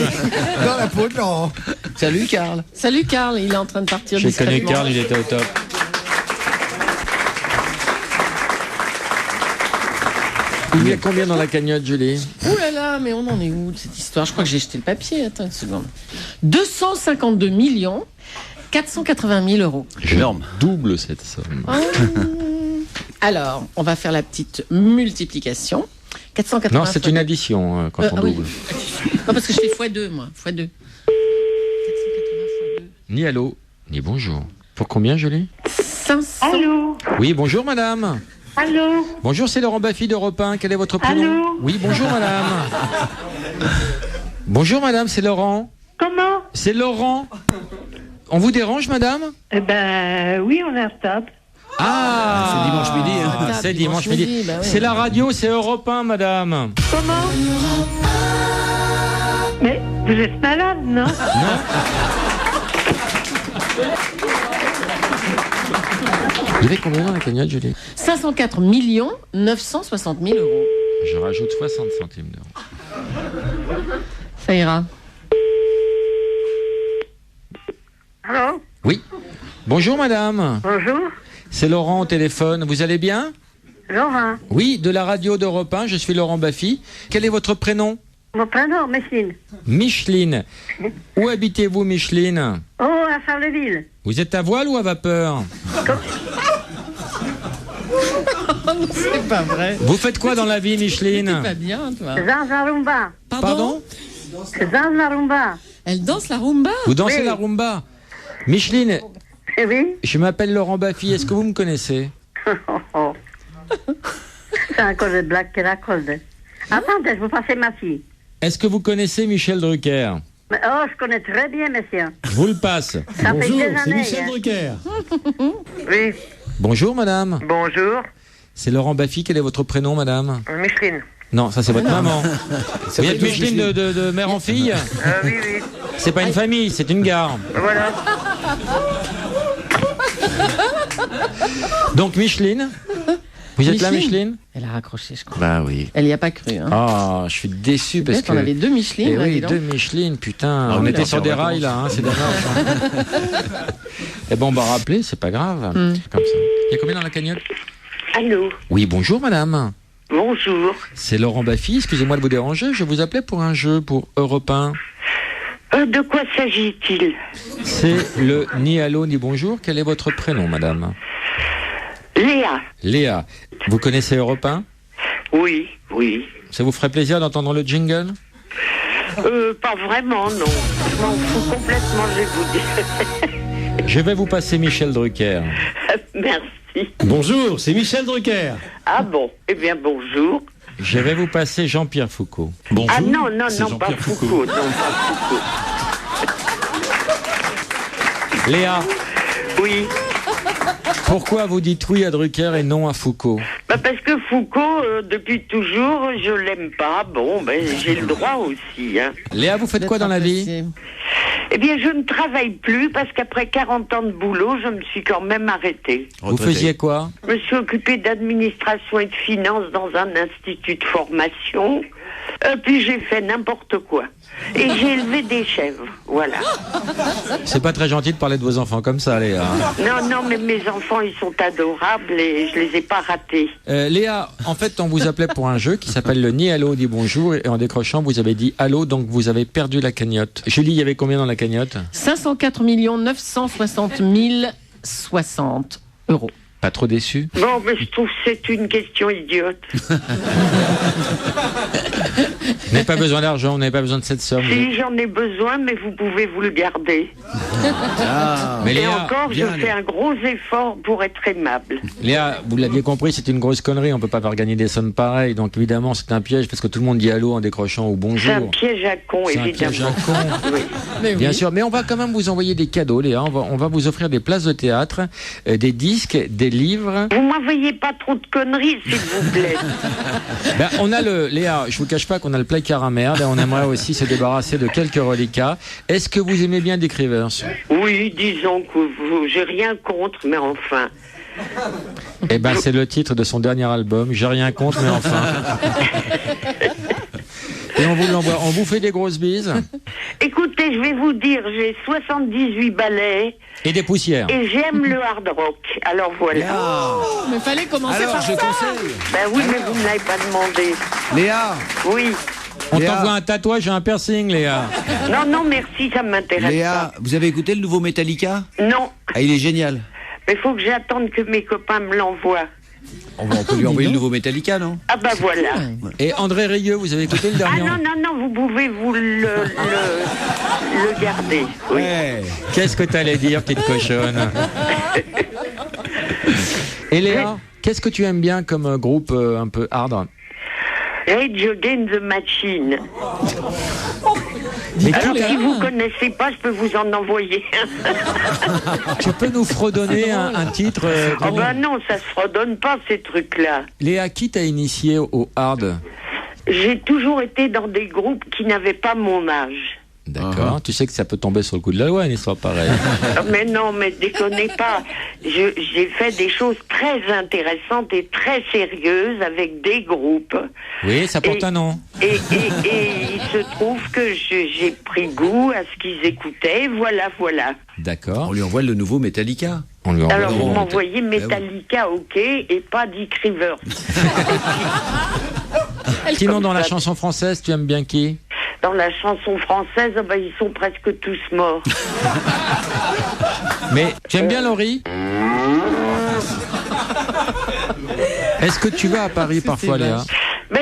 dans la peau de Laurent. Salut Karl. Salut Karl, il est en train de partir J'ai connu discrètement. Karl, il était au top. Il y a combien dans la cagnotte, Julie? Ouh là là, mais on en est où de cette histoire? Je crois que j'ai jeté le papier. Attends une seconde. 252 480 000 euros. Énorme. Double cette somme. Alors, on va faire la petite multiplication. 480 Non, c'est une addition quand on oui. double. Non, parce que je fais x2, moi. x2. 480 x2. Ni allô, ni bonjour. Pour combien, Julie? 500. Allô? Oui, bonjour madame. Allô? Bonjour, c'est Laurent Baffy d'Europe 1. Quel est votre prénom? Allô? Oui, bonjour madame. Bonjour madame, c'est Laurent. Comment? C'est Laurent. On vous dérange madame? Eh ben, oui, on est à table. Ah, c'est dimanche midi, hein. C'est dimanche midi. bah oui. C'est la radio, c'est Europe 1 madame. Comment? Mais vous êtes malade, non? Il y avait combien dans la cagnotte, Julie? 504 960 000 euros. Je rajoute 60 centimes d'euros. Ça ira. Allô? Oui. Bonjour madame. Bonjour. C'est Laurent au téléphone. Vous allez bien? Laurent. Oui, de la radio d'Europe 1. Je suis Laurent Baffy. Quel est votre prénom? Mon prénom, Messine. Micheline. Où habitez-vous, Micheline? Oh, à Charleville. Vous êtes à voile ou à vapeur? Non, c'est pas vrai. Vous faites quoi dans la vie, Micheline? C'est pas bien, toi. Dans la rumba. Pardon? Dans la rumba. Elle danse la rumba? Vous dansez Oui. la rumba? Micheline, Oui. je m'appelle Laurent Baffy. Est-ce que vous me connaissez? C'est encore des blagues qu'elle raconte. Attendez, je vous passer ma fille. Est-ce que vous connaissez Michel Drucker? Mais, oh, je connais très bien, monsieur. Je vous le passe. Ça fait des années. hein. Drucker. Oui. Bonjour, madame. Bonjour. C'est Laurent Baffy. Quel est votre prénom, madame? Micheline. Non, ça c'est votre maman. Vous êtes Micheline de mère en fille? Oui, oui. C'est pas une famille, c'est une gare. Voilà. Donc Micheline, vous êtes là, Micheline? Elle a raccroché, je crois. Bah oui. Elle y a pas cru. Hein. Ah, je suis déçu parce Peut-être que. on avait deux Micheline. Eh là, oui, dis donc. deux Micheline, putain. Ah on oui, était là, sur c'est des en rails là, hein, c'est dommage. Hein. Eh ben on va rappeler, c'est pas grave. Comme ça. Il y a combien dans la cagnotte? Allô? Oui, bonjour madame. Bonjour. C'est Laurent Baffy, excusez-moi de vous déranger, je vous appelais pour un jeu pour Europe 1. De quoi s'agit-il? C'est le ni allô ni bonjour. Quel est votre prénom, madame? Léa. Léa. Vous connaissez Europe 1? Oui, oui. Ça vous ferait plaisir d'entendre le jingle? Pas vraiment, non. Je m'en fous complètement, je vais vous dire. Je vais vous passer Michel Drucker. Merci. Bonjour, c'est Michel Drucker. Ah bon? Eh bien, bonjour. Je vais vous passer Jean-Pierre Foucault. Bonjour. Ah non, non, c'est non, pas Jean-Pierre Foucault. Non, pas Foucault. Léa, Oui. pourquoi vous dites oui à Drucker et non à Foucault? Bah parce que Foucault, depuis toujours, je l'aime pas. Bon, ben j'ai le droit aussi. Hein. Léa, vous faites quoi dans la vie? Eh bien, je ne travaille plus parce qu'après 40 ans de boulot, je me suis quand même arrêtée. Vous faisiez quoi? Je me suis occupée d'administration et de finances dans un institut de formation. Puis j'ai fait n'importe quoi. Et j'ai élevé des chèvres, voilà. C'est pas très gentil de parler de vos enfants comme ça, Léa. Non, non, mais mes enfants, ils sont adorables et je les ai pas ratés. Léa, en fait, on vous appelait pour un jeu qui s'appelle le ni allô ni bonjour et en décrochant, vous avez dit allô, donc vous avez perdu la cagnotte. Julie, il y avait combien dans la cagnotte? 504 960 060 euros. Pas trop déçu? Bon, mais je trouve que c'est une question idiote. Vous n'avez pas besoin d'argent, vous n'avez pas besoin de cette somme. Si, j'en ai besoin, mais vous pouvez vous le garder. Mais Et Léa, encore, je fais un gros effort pour être aimable. Léa, vous l'aviez compris, c'est une grosse connerie, on peut pas faire gagner des sommes pareilles, donc évidemment c'est un piège parce que tout le monde dit allô en décrochant ou bonjour. C'est un piège à con, C'est un évidemment. piège à con. Oui. Bien sûr, mais on va quand même vous envoyer des cadeaux, Léa. On va vous offrir des places de théâtre, des disques, des livres. Vous m'envoyez pas trop de conneries, s'il vous plaît. Ben, on a Léa, je vous cache pas qu'on a le placard à merde et on aimerait aussi se débarrasser de quelques reliquats. Est-ce que vous aimez bien Dick Rivers? Oui, disons que j'ai rien contre, mais enfin, Eh ben, c'est le titre de son dernier album. J'ai rien contre, mais enfin. Et on vous l'envoie. On vous fait des grosses bises. Écoutez, je vais vous dire, j'ai 78 ballets. Et des poussières. Et j'aime le hard rock. Alors voilà. Mais fallait commencer par ça. Ben oui, mais vous ne l'avez pas demandé. Léa. Oui. On t'envoie un tatouage et un piercing, Léa. Non, merci, ça ne m'intéresse Léa, vous avez écouté le nouveau Metallica? Non. Ah, il est génial. Mais il faut que j'attende que mes copains me l'envoient. On peut lui envoyer le nouveau Metallica, non? Ah bah voilà. Et André Rieu, vous avez écouté le dernier? Ah non, vous pouvez le garder. Oui. Ouais. Qu'est-ce que t'allais dire, petite cochonne? Et Léa, qu'est-ce que tu aimes bien comme groupe un peu hard? Rage Against the Machine. Mais alors, si vous connaissez pas, je peux vous en envoyer un. Tu peux nous fredonner un titre Oh ben non, ça se fredonne pas, ces trucs-là. Léa, qui t'a initié au hard? J'ai toujours été dans des groupes qui n'avaient pas mon âge. D'accord. Tu sais que ça peut tomber sur le coup de la loi, une histoire pareille. Mais non, mais déconnez pas. J'ai fait des choses très intéressantes et très sérieuses avec des groupes. Oui, ça porte un nom. Et il se trouve que j'ai pris goût à ce qu'ils écoutaient. Voilà. D'accord. On lui envoie le nouveau Metallica. Alors vous m'envoyez Metallica, ok, et pas Dick Rivers. Sinon, dans la chanson française, tu aimes bien qui? Dans la chanson française, ils sont presque tous morts. Mais tu aimes bien Laurie? Est-ce que tu vas à Paris parfois, Léa?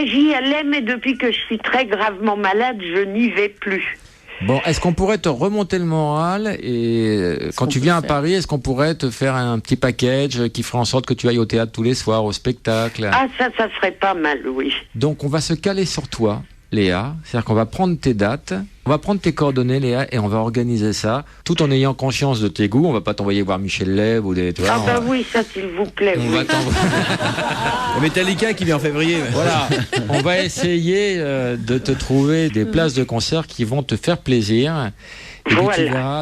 J'y allais, mais depuis que je suis très gravement malade, je n'y vais plus. Bon, est-ce qu'on pourrait te remonter le moral et quand tu viens à Paris, est-ce qu'on pourrait te faire un petit package qui ferait en sorte que tu ailles au théâtre tous les soirs, au spectacle? Ah, ça serait pas mal, oui. Donc, on va se caler sur toi, Léa. C'est-à-dire qu'on va prendre tes dates, on va prendre tes coordonnées, Léa, et on va organiser ça, tout en ayant conscience de tes goûts. On va pas t'envoyer voir Michel Leb ou des... Tu vois, oui, ça, s'il vous plaît. On va t'envoyer... Le Metallica qui vient en février. Voilà, on va essayer de te trouver des places de concert qui vont te faire plaisir. Et puis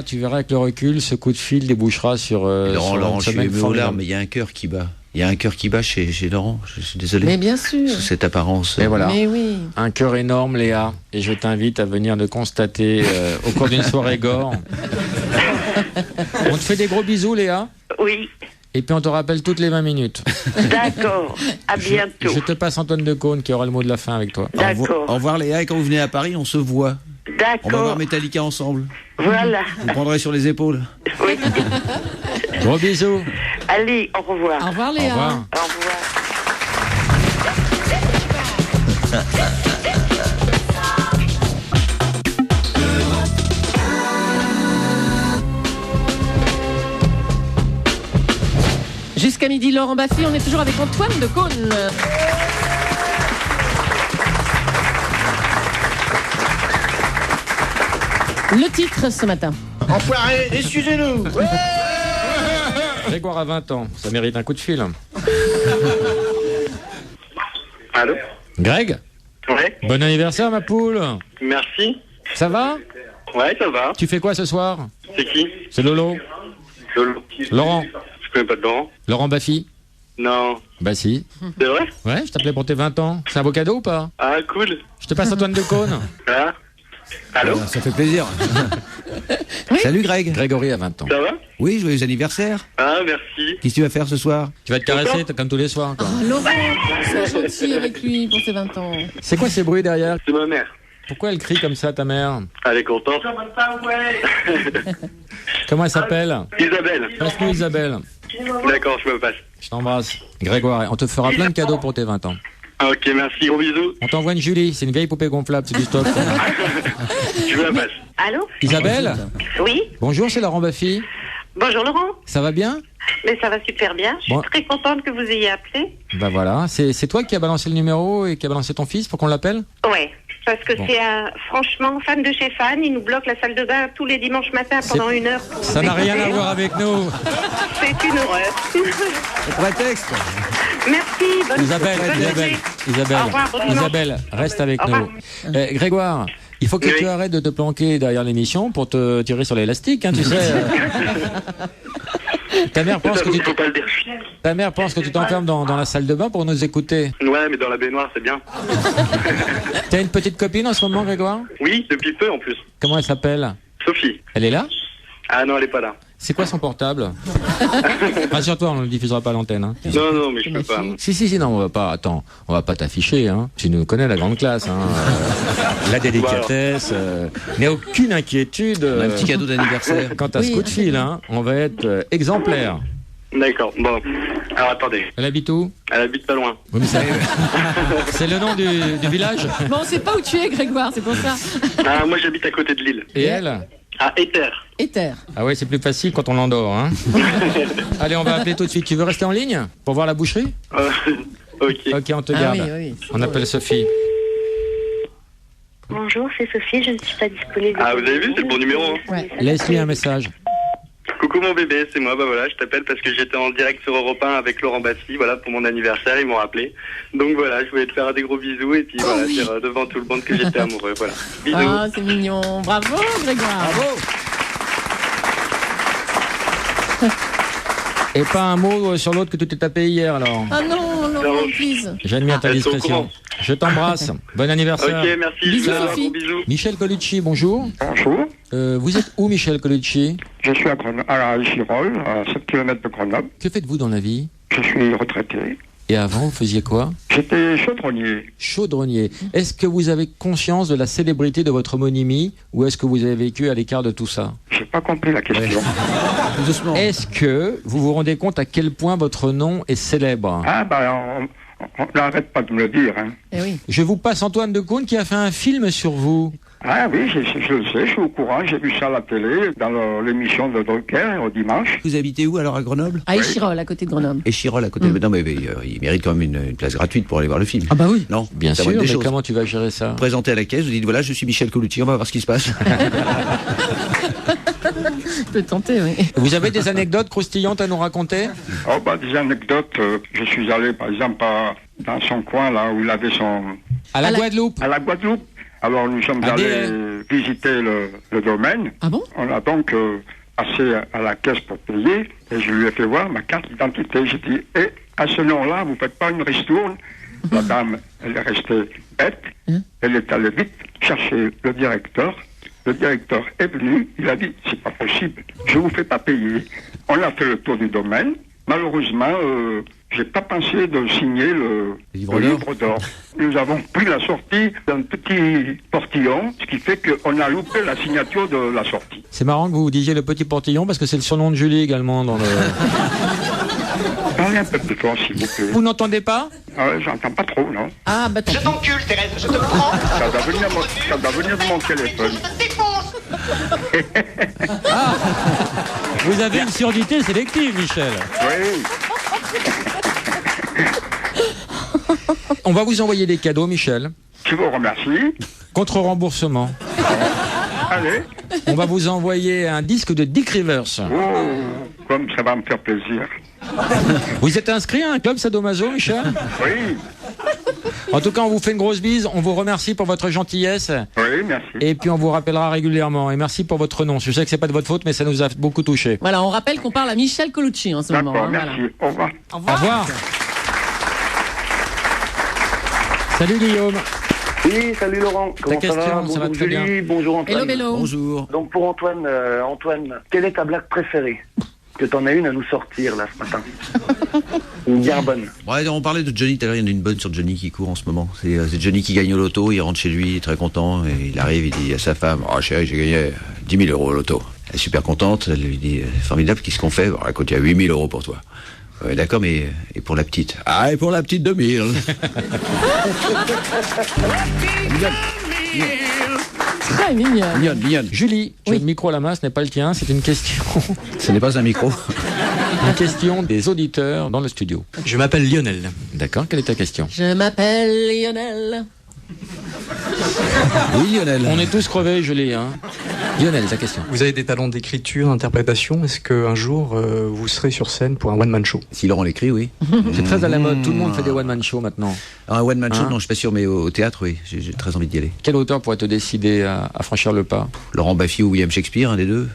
tu verras avec le recul, ce coup de fil débouchera sur... Laurent, sur je suis ému aux larmes, mais il y a un cœur qui bat. Il y a un cœur qui bat chez Laurent, je suis désolé. Mais bien sûr. Sous cette apparence. Et voilà. Mais oui. Un cœur énorme, Léa. Et je t'invite à venir le constater au cours d'une soirée gore. On te fait des gros bisous, Léa. Oui. Et puis on te rappelle toutes les 20 minutes. D'accord. À bientôt. Je te passe Antoine Decaune qui aura le mot de la fin avec toi. D'accord. Au revoir Léa, et quand vous venez à Paris, on se voit. D'accord. On va voir Metallica ensemble. Voilà. Vous me prendrez sur les épaules. Oui. Gros bisous. Allez, au revoir. Au revoir, Léa. Au revoir. Au revoir. Jusqu'à midi, Laurent Baffy, on est toujours avec Antoine Decaune. Le titre ce matin. Enfoiré, excusez-nous. Grégoire a 20 ans, ça mérite un coup de fil. Allô? Greg? Ouais. Bon anniversaire, ma poule. Merci. Ça va? Ouais, ça va. Tu fais quoi ce soir? C'est qui? C'est Lolo. Lolo. Laurent. Je connais pas de Laurent. Laurent Baffy. Non. Bah si. C'est vrai? Ouais, je t'appelais pour tes 20 ans. C'est un beau cadeau ou pas? Ah, cool. Je te passe Antoine Decaune. Ah. Allô? Ça fait plaisir. Salut Greg. Grégory a 20 ans. Ça va? Oui, joyeux anniversaire. Ah, merci. Qu'est-ce que tu vas faire ce soir? Tu vas te caresser comme tous les soirs, quoi. Oh, Laurent, sois gentil avec lui pour ses 20 ans. C'est quoi ces bruits derrière? C'est ma mère. Pourquoi elle crie comme ça, ta mère? Elle est contente. Comment elle s'appelle? Isabelle. Passe-nous Isabelle. D'accord, je me passe. Je t'embrasse. Grégoire, on te fera plein de cadeaux pour tes 20 ans. Ok, merci, gros bisous. On t'envoie une Julie, c'est une vieille poupée gonflable, c'est du stock. Je me passe. Allô? Isabelle? Oui. Bonjour, c'est Laurent Baffy. Bonjour Laurent. Ça va bien? Mais ça va super bien. Je suis Bon. très contente que vous ayez appelé. Bah voilà, c'est toi qui as balancé le numéro et qui a balancé ton fils pour qu'on l'appelle? Ouais. Parce que Bon. c'est franchement fan de chez fan. Il nous bloque la salle de bain tous les dimanches matins pendant 1 heure. pour Ça n'a rien à écouter. voir avec nous. C'est une horreur. Prétexte. Merci. Bonne Isabelle, bonne journée. Isabelle, Au revoir, bon dimanche. Isabelle, reste avec Au nous. revoir. Grégoire, il faut que Oui. tu arrêtes de te planquer derrière l'émission pour te tirer sur l'élastique, hein, tu sais. Ta mère pense que Faut pas le dire. ta mère pense que tu t'enfermes dans la salle de bain pour nous écouter. Ouais, mais dans la baignoire, c'est bien. T'as une petite copine en ce moment, Grégoire? Oui, depuis peu en plus. Comment elle s'appelle? Sophie. Elle est là? Ah non, elle est pas là. C'est quoi son portable? Rassure-toi, on ne le diffusera pas à l'antenne. Hein. Non, mais je peux pas. Si, non, on va pas t'afficher. Hein. Tu nous connais la grande classe. Hein. La délicatesse, mais aucune inquiétude. Un petit cadeau d'anniversaire. Quant à ce coup de fil, hein, on va être exemplaire. D'accord, bon. Alors attendez. Elle habite où? Elle habite pas loin. Oui, mais c'est le nom du village? Bon, on sait pas où tu es, Grégoire, c'est pour ça. Ah, moi j'habite à côté de Lille. Et elle? À Éther. Éther. Ah ouais, c'est plus facile quand on l'endort. Hein. Allez, on va appeler tout de suite. Tu veux rester en ligne pour voir la boucherie? Ok. Ok, on te garde. Oui, on appelle Sophie. Bonjour, c'est Sophie, je ne suis pas disponible. Ah, vous avez vu, c'est le bon numéro. Hein. Laisse-lui un message. Coucou mon bébé, c'est moi, bah voilà, je t'appelle parce que j'étais en direct sur Europe 1 avec Laurent Bassi, voilà, pour mon anniversaire, ils m'ont rappelé. Donc voilà, je voulais te faire des gros bisous et puis voilà, dire devant tout le monde que j'étais amoureux, voilà. Bisous. Ah, c'est mignon. Bravo, Grégoire. Bravo. Et pas un mot sur l'autre que tu t'es tapé hier, alors. Ah non, Laurent, please. J'admire ta discrétion. Je t'embrasse. Bon anniversaire. Ok, merci. Bisous, je vous Sophie. gros bisous. Michel Colucci, bonjour. Bonjour. Vous êtes où, Michel Colucci? Je suis à Échirolles, à 7 km de Grenoble. Que faites-vous dans la vie? Je suis retraité. Et avant, vous faisiez quoi? J'étais chaudronnier. Chaudronnier. Est-ce que vous avez conscience de la célébrité de votre homonymie ou est-ce que vous avez vécu à l'écart de tout ça? J'ai pas compris la question. Doucement. Est-ce que vous vous rendez compte à quel point votre nom est célèbre? Ah, on n'arrête pas de me le dire. Hein. Eh oui. Je vous passe Antoine Decaune qui a fait un film sur vous. Ah oui, je le sais, je suis au courant, j'ai vu ça à la télé, dans l'émission de Drucker, au dimanche. Vous habitez où alors à Grenoble? À Échirolles, à côté de Grenoble. Échirolles à côté de... Non mais il mérite quand même une place gratuite pour aller voir le film. Ah bah oui. Non, Bien ça sûr, va être mais des choses. comment tu vas gérer ça? Vous présentez à la caisse, vous dites voilà, je suis Michel Colucci, on va voir ce qui se passe. Je peux tenter, oui. Vous avez des anecdotes croustillantes à nous raconter? Oh, des anecdotes, je suis allé par exemple dans son coin, là où il avait son... À la Guadeloupe? À la Guadeloupe. Alors nous sommes allés visiter le domaine. Ah bon? On a donc passé à la caisse pour payer et je lui ai fait voir ma carte d'identité. J'ai dit, à ce nom-là, vous faites pas une ristourne? La dame, elle est restée bête. Elle est allée vite chercher le directeur. Le directeur est venu, il a dit, c'est pas possible, je vous fais pas payer. On a fait le tour du domaine. Malheureusement, j'ai pas pensé de signer le livre d'or. Nous avons pris la sortie d'un petit portillon, ce qui fait qu'on a loupé la signature de la sortie. C'est marrant que vous disiez le petit portillon parce que c'est le surnom de Julie également dans le... Parlez un peu plus fort, s'il vous plaît. Vous n'entendez pas? J'entends pas trop, non. Ah, bah Je t'encule, Thérèse, je te prends. Ça doit venir de mon téléphone. Ah, vous avez une surdité sélective, Michel. Oui. On va vous envoyer des cadeaux, Michel. Je vous remercie. Contre remboursement. Allez. On va vous envoyer un disque de Dick Rivers. Oh, comme ça va me faire plaisir. Vous êtes inscrit à un club sadomaso, Michel? Oui. En tout cas, on vous fait une grosse bise. On vous remercie pour votre gentillesse. Oui, merci. Et puis, on vous rappellera régulièrement. Et merci pour votre nom. Je sais que c'est pas de votre faute, mais ça nous a beaucoup touché. Voilà, on rappelle qu'on parle à Michel Colucci en ce moment. D'accord, merci. Voilà. Au revoir. Au revoir. Au revoir. Salut, Guillaume. Oui, salut Laurent. Comment Ta question, ça va? ça va Bonjour très bien. Julie, bonjour Antoine. Hello. Bonjour. Donc pour Antoine, quelle est ta blague préférée? Que t'en as une à nous sortir là ce matin. Une bien bonne. Ouais, on parlait de Johnny tout à l'heure, il y en a une bonne sur Johnny qui court en ce moment. C'est Johnny qui gagne au loto, il rentre chez lui, très content, et il arrive, il dit à sa femme, oh chérie, j'ai gagné 10 000 euros au loto. Elle est super contente, elle lui dit, formidable, qu'est-ce qu'on fait? Bon, écoute, il y a 8 000 euros pour toi. Ouais, d'accord, mais et pour la petite? Ah, et pour la petite 2000. Très mignonne. Mignonne. Julie, tu as le micro à la main, ce n'est pas le tien, c'est une question. Ce n'est pas un micro. Une question des auditeurs dans le studio. Je m'appelle Lionel. D'accord, quelle est ta question? Je m'appelle Lionel. Oui, Lionel. On est tous crevés, Julie, hein. Lionel, ta question. Vous avez des talents d'écriture, d'interprétation. Est-ce qu'un jour, vous serez sur scène pour un one-man show? Si Laurent l'écrit, oui. C'est très à la mode. Tout le monde fait des one-man shows maintenant. Un one-man show, non, je suis pas sûr, mais au théâtre, oui. J'ai très envie d'y aller. Quel auteur pourrait te décider à franchir le pas? Laurent Baffy ou William Shakespeare, un des deux.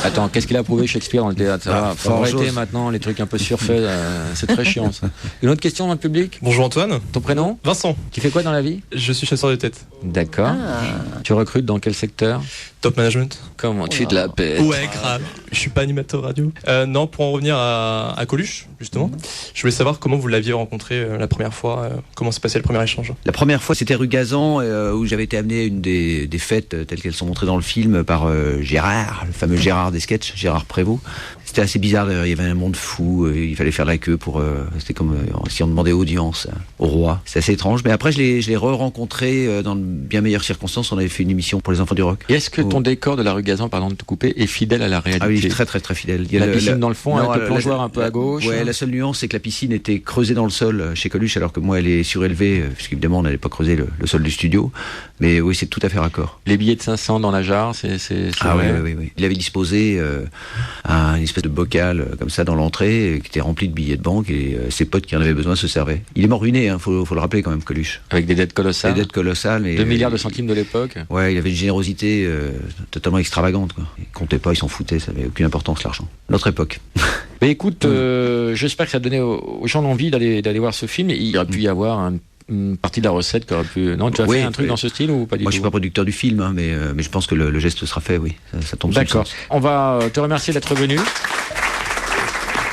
Attends, qu'est-ce qu'il a prouvé Shakespeare dans le théâtre? Ça va, faut arrêter maintenant les trucs un peu surfaits. C'est très chiant, ça. Une autre question dans le public? Bonjour Antoine. Ton prénom? Vincent. Tu fais quoi dans la vie? Je suis chasseur de tête. D'accord. Tu recrutes dans quel secteur? Top management. Comment tu te la pètes? Ouais, grave. Je suis pas animateur radio. Non, pour en revenir à Coluche, justement, je voulais savoir comment vous l'aviez rencontré la première fois, comment s'est passé le premier échange. La première fois, c'était rue Gazan, où j'avais été amené à une des fêtes telles qu'elles sont montrées dans le film par Gérard, le fameux Gérard des sketchs, Gérard Prévost. C'était assez bizarre, d'ailleurs. Il y avait un monde fou, il fallait faire la queue pour... c'était comme si on demandait audience au roi. C'est assez étrange, mais après je l'ai re-rencontré dans de bien meilleures circonstances. On avait fait une émission pour les enfants du rock. Et est-ce que ton décor de la rue Gazan, pardon de te couper, est fidèle à la réalité? Ah oui, très très très fidèle. Il y a la piscine dans le fond, avec le plongeoir un peu à gauche. Ouais, la seule nuance, c'est que la piscine était creusée dans le sol chez Coluche, alors que moi elle est surélevée, puisqu'évidemment on n'allait pas creuser le sol du studio. Mais oui, c'est tout à fait raccord. Les billets de 500 dans la jarre, c'est ah vrai. Oui. Il avait disposé une espèce de bocal comme ça dans l'entrée, qui était rempli de billets de banque, et ses potes qui en avaient besoin se servaient. Il est mort ruiné, faut le rappeler quand même, Coluche. Avec des dettes colossales. Des dettes colossales. 2 milliards de centimes de l'époque. Ouais, il avait une générosité totalement extravagante, quoi. Il comptait pas, il s'en foutait, ça n'avait aucune importance l'argent. Notre époque. Mais écoute, j'espère que ça a donné aux gens l'envie d'aller voir ce film. Il aurait pu y avoir une partie de la recette qui aurait pu... Non, tu as fait un truc dans ce style ou pas du tout? Moi, je suis pas producteur du film, hein, mais je pense que le geste sera fait, oui. Ça tombe sur le D'accord. sens. On va te remercier d'être venu.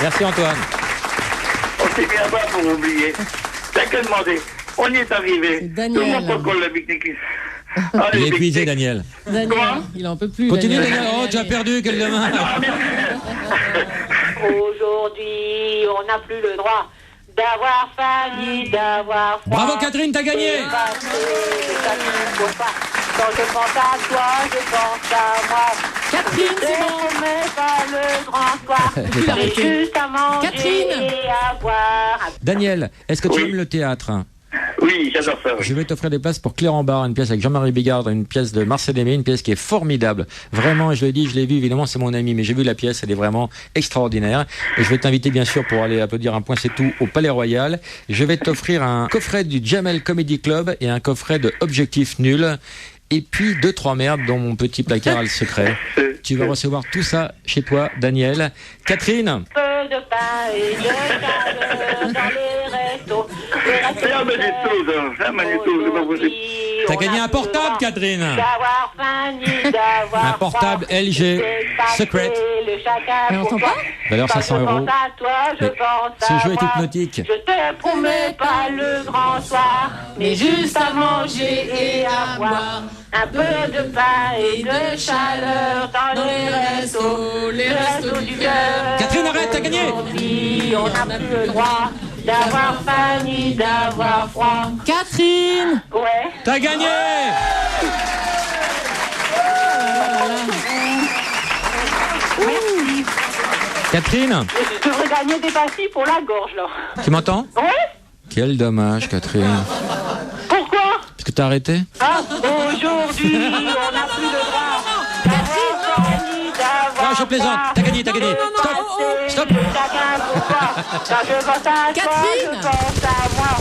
Merci Antoine. On s'est bien bas pour oublier. T'as que demandé. On y est arrivé. Daniel. Tout le monde contrôle le pique-nique. Il est épuisé, Daniel. Daniel, il en peut plus. Continue, Daniel. Oh, tu as perdu, quel dommage. Aujourd'hui, on n'a plus le droit d'avoir faim ni d'avoir froid. Bravo Catherine, t'as gagné. Quand je pense à toi, je pense à moi. Catherine, c'est bon. Mais pas le grand soir. J'ai juste à manger et à boire. Daniel, est-ce que tu aimes le théâtre? Oui, j'adore ça. Oui. Je vais t'offrir des places pour Claire en Bar, une pièce avec Jean-Marie Bigard, une pièce de Marcel Aimé, une pièce qui est formidable. Vraiment, je le dis, je l'ai vu, évidemment, c'est mon ami, mais j'ai vu la pièce, elle est vraiment extraordinaire. Et je vais t'inviter, bien sûr, pour aller applaudir un point, c'est tout, au Palais Royal. Je vais t'offrir un coffret du Jamel Comedy Club et un coffret de Objectif Nul. Et puis 2-3 merdes dans mon petit placard à le secret. Tu vas recevoir tout ça chez toi, Daniel. Catherine. Peu de pain et de chaleur dans les restos. C'est un magnéto, c'est pas possible. T'as gagné un portable, Catherine. D'avoir faim ni d'avoir un portable LG Secret. Valeur 500 €. Ce jeu est hypnotique. Je te promets pas le grand soir, mais juste à manger et à boire. Un peu de pain et de chaleur dans les restos du cœur. Catherine, arrête, t'as gagné. On n'a plus le droit d'avoir faim ni d'avoir froid. Catherine. Ouais. T'as gagné. Merci. Catherine. Je devrais gagner des pastilles pour la gorge, là. Tu m'entends? Ouais. Quel dommage, Catherine. Pourquoi? Parce que t'as arrêté? Ah, aujourd'hui, on n'a plus le droit d'avoir faim ni d'avoir. Non, je plaisante. T'as gagné, t'as gagné. Stop. Stop. Quand je pense à toi, je pense à moi.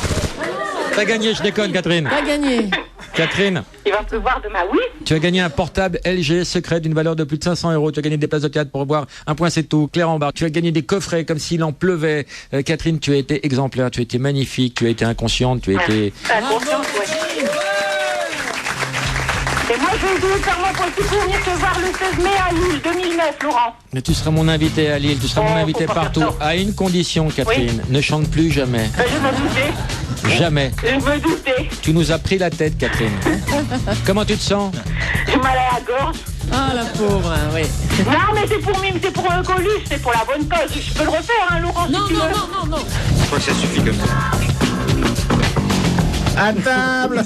T'as gagné, je déconne, Catherine. T'as gagné. Catherine. Il va pleuvoir demain, oui. Tu as gagné un portable LG Secret d'une valeur de plus de 500 €. Tu as gagné des places de théâtre pour voir Un point c'est tout, Claire en Bar. Tu as gagné des coffrets comme s'il en pleuvait. Catherine, tu as été exemplaire, tu as été magnifique, tu as été inconsciente, tu as été... Inconsciente, ouais. Et moi, je vais faire mon possible pour venir te voir le 16 mai à Lille 2009, Laurent. Mais tu seras mon invité à Lille, tu seras mon invité partout. À une condition, Catherine, ne chante plus jamais. Je me doutais. Jamais. Je me doutais. Tu nous as pris la tête, Catherine. Comment tu te sens? J'ai mal à la gorge. Ah, la pauvre, hein, oui. Non, mais c'est pour Coluche, c'est pour la bonne cause. Je peux le refaire, hein, Laurent, non, si tu veux. Non. Je crois que ça suffit comme ça. À table.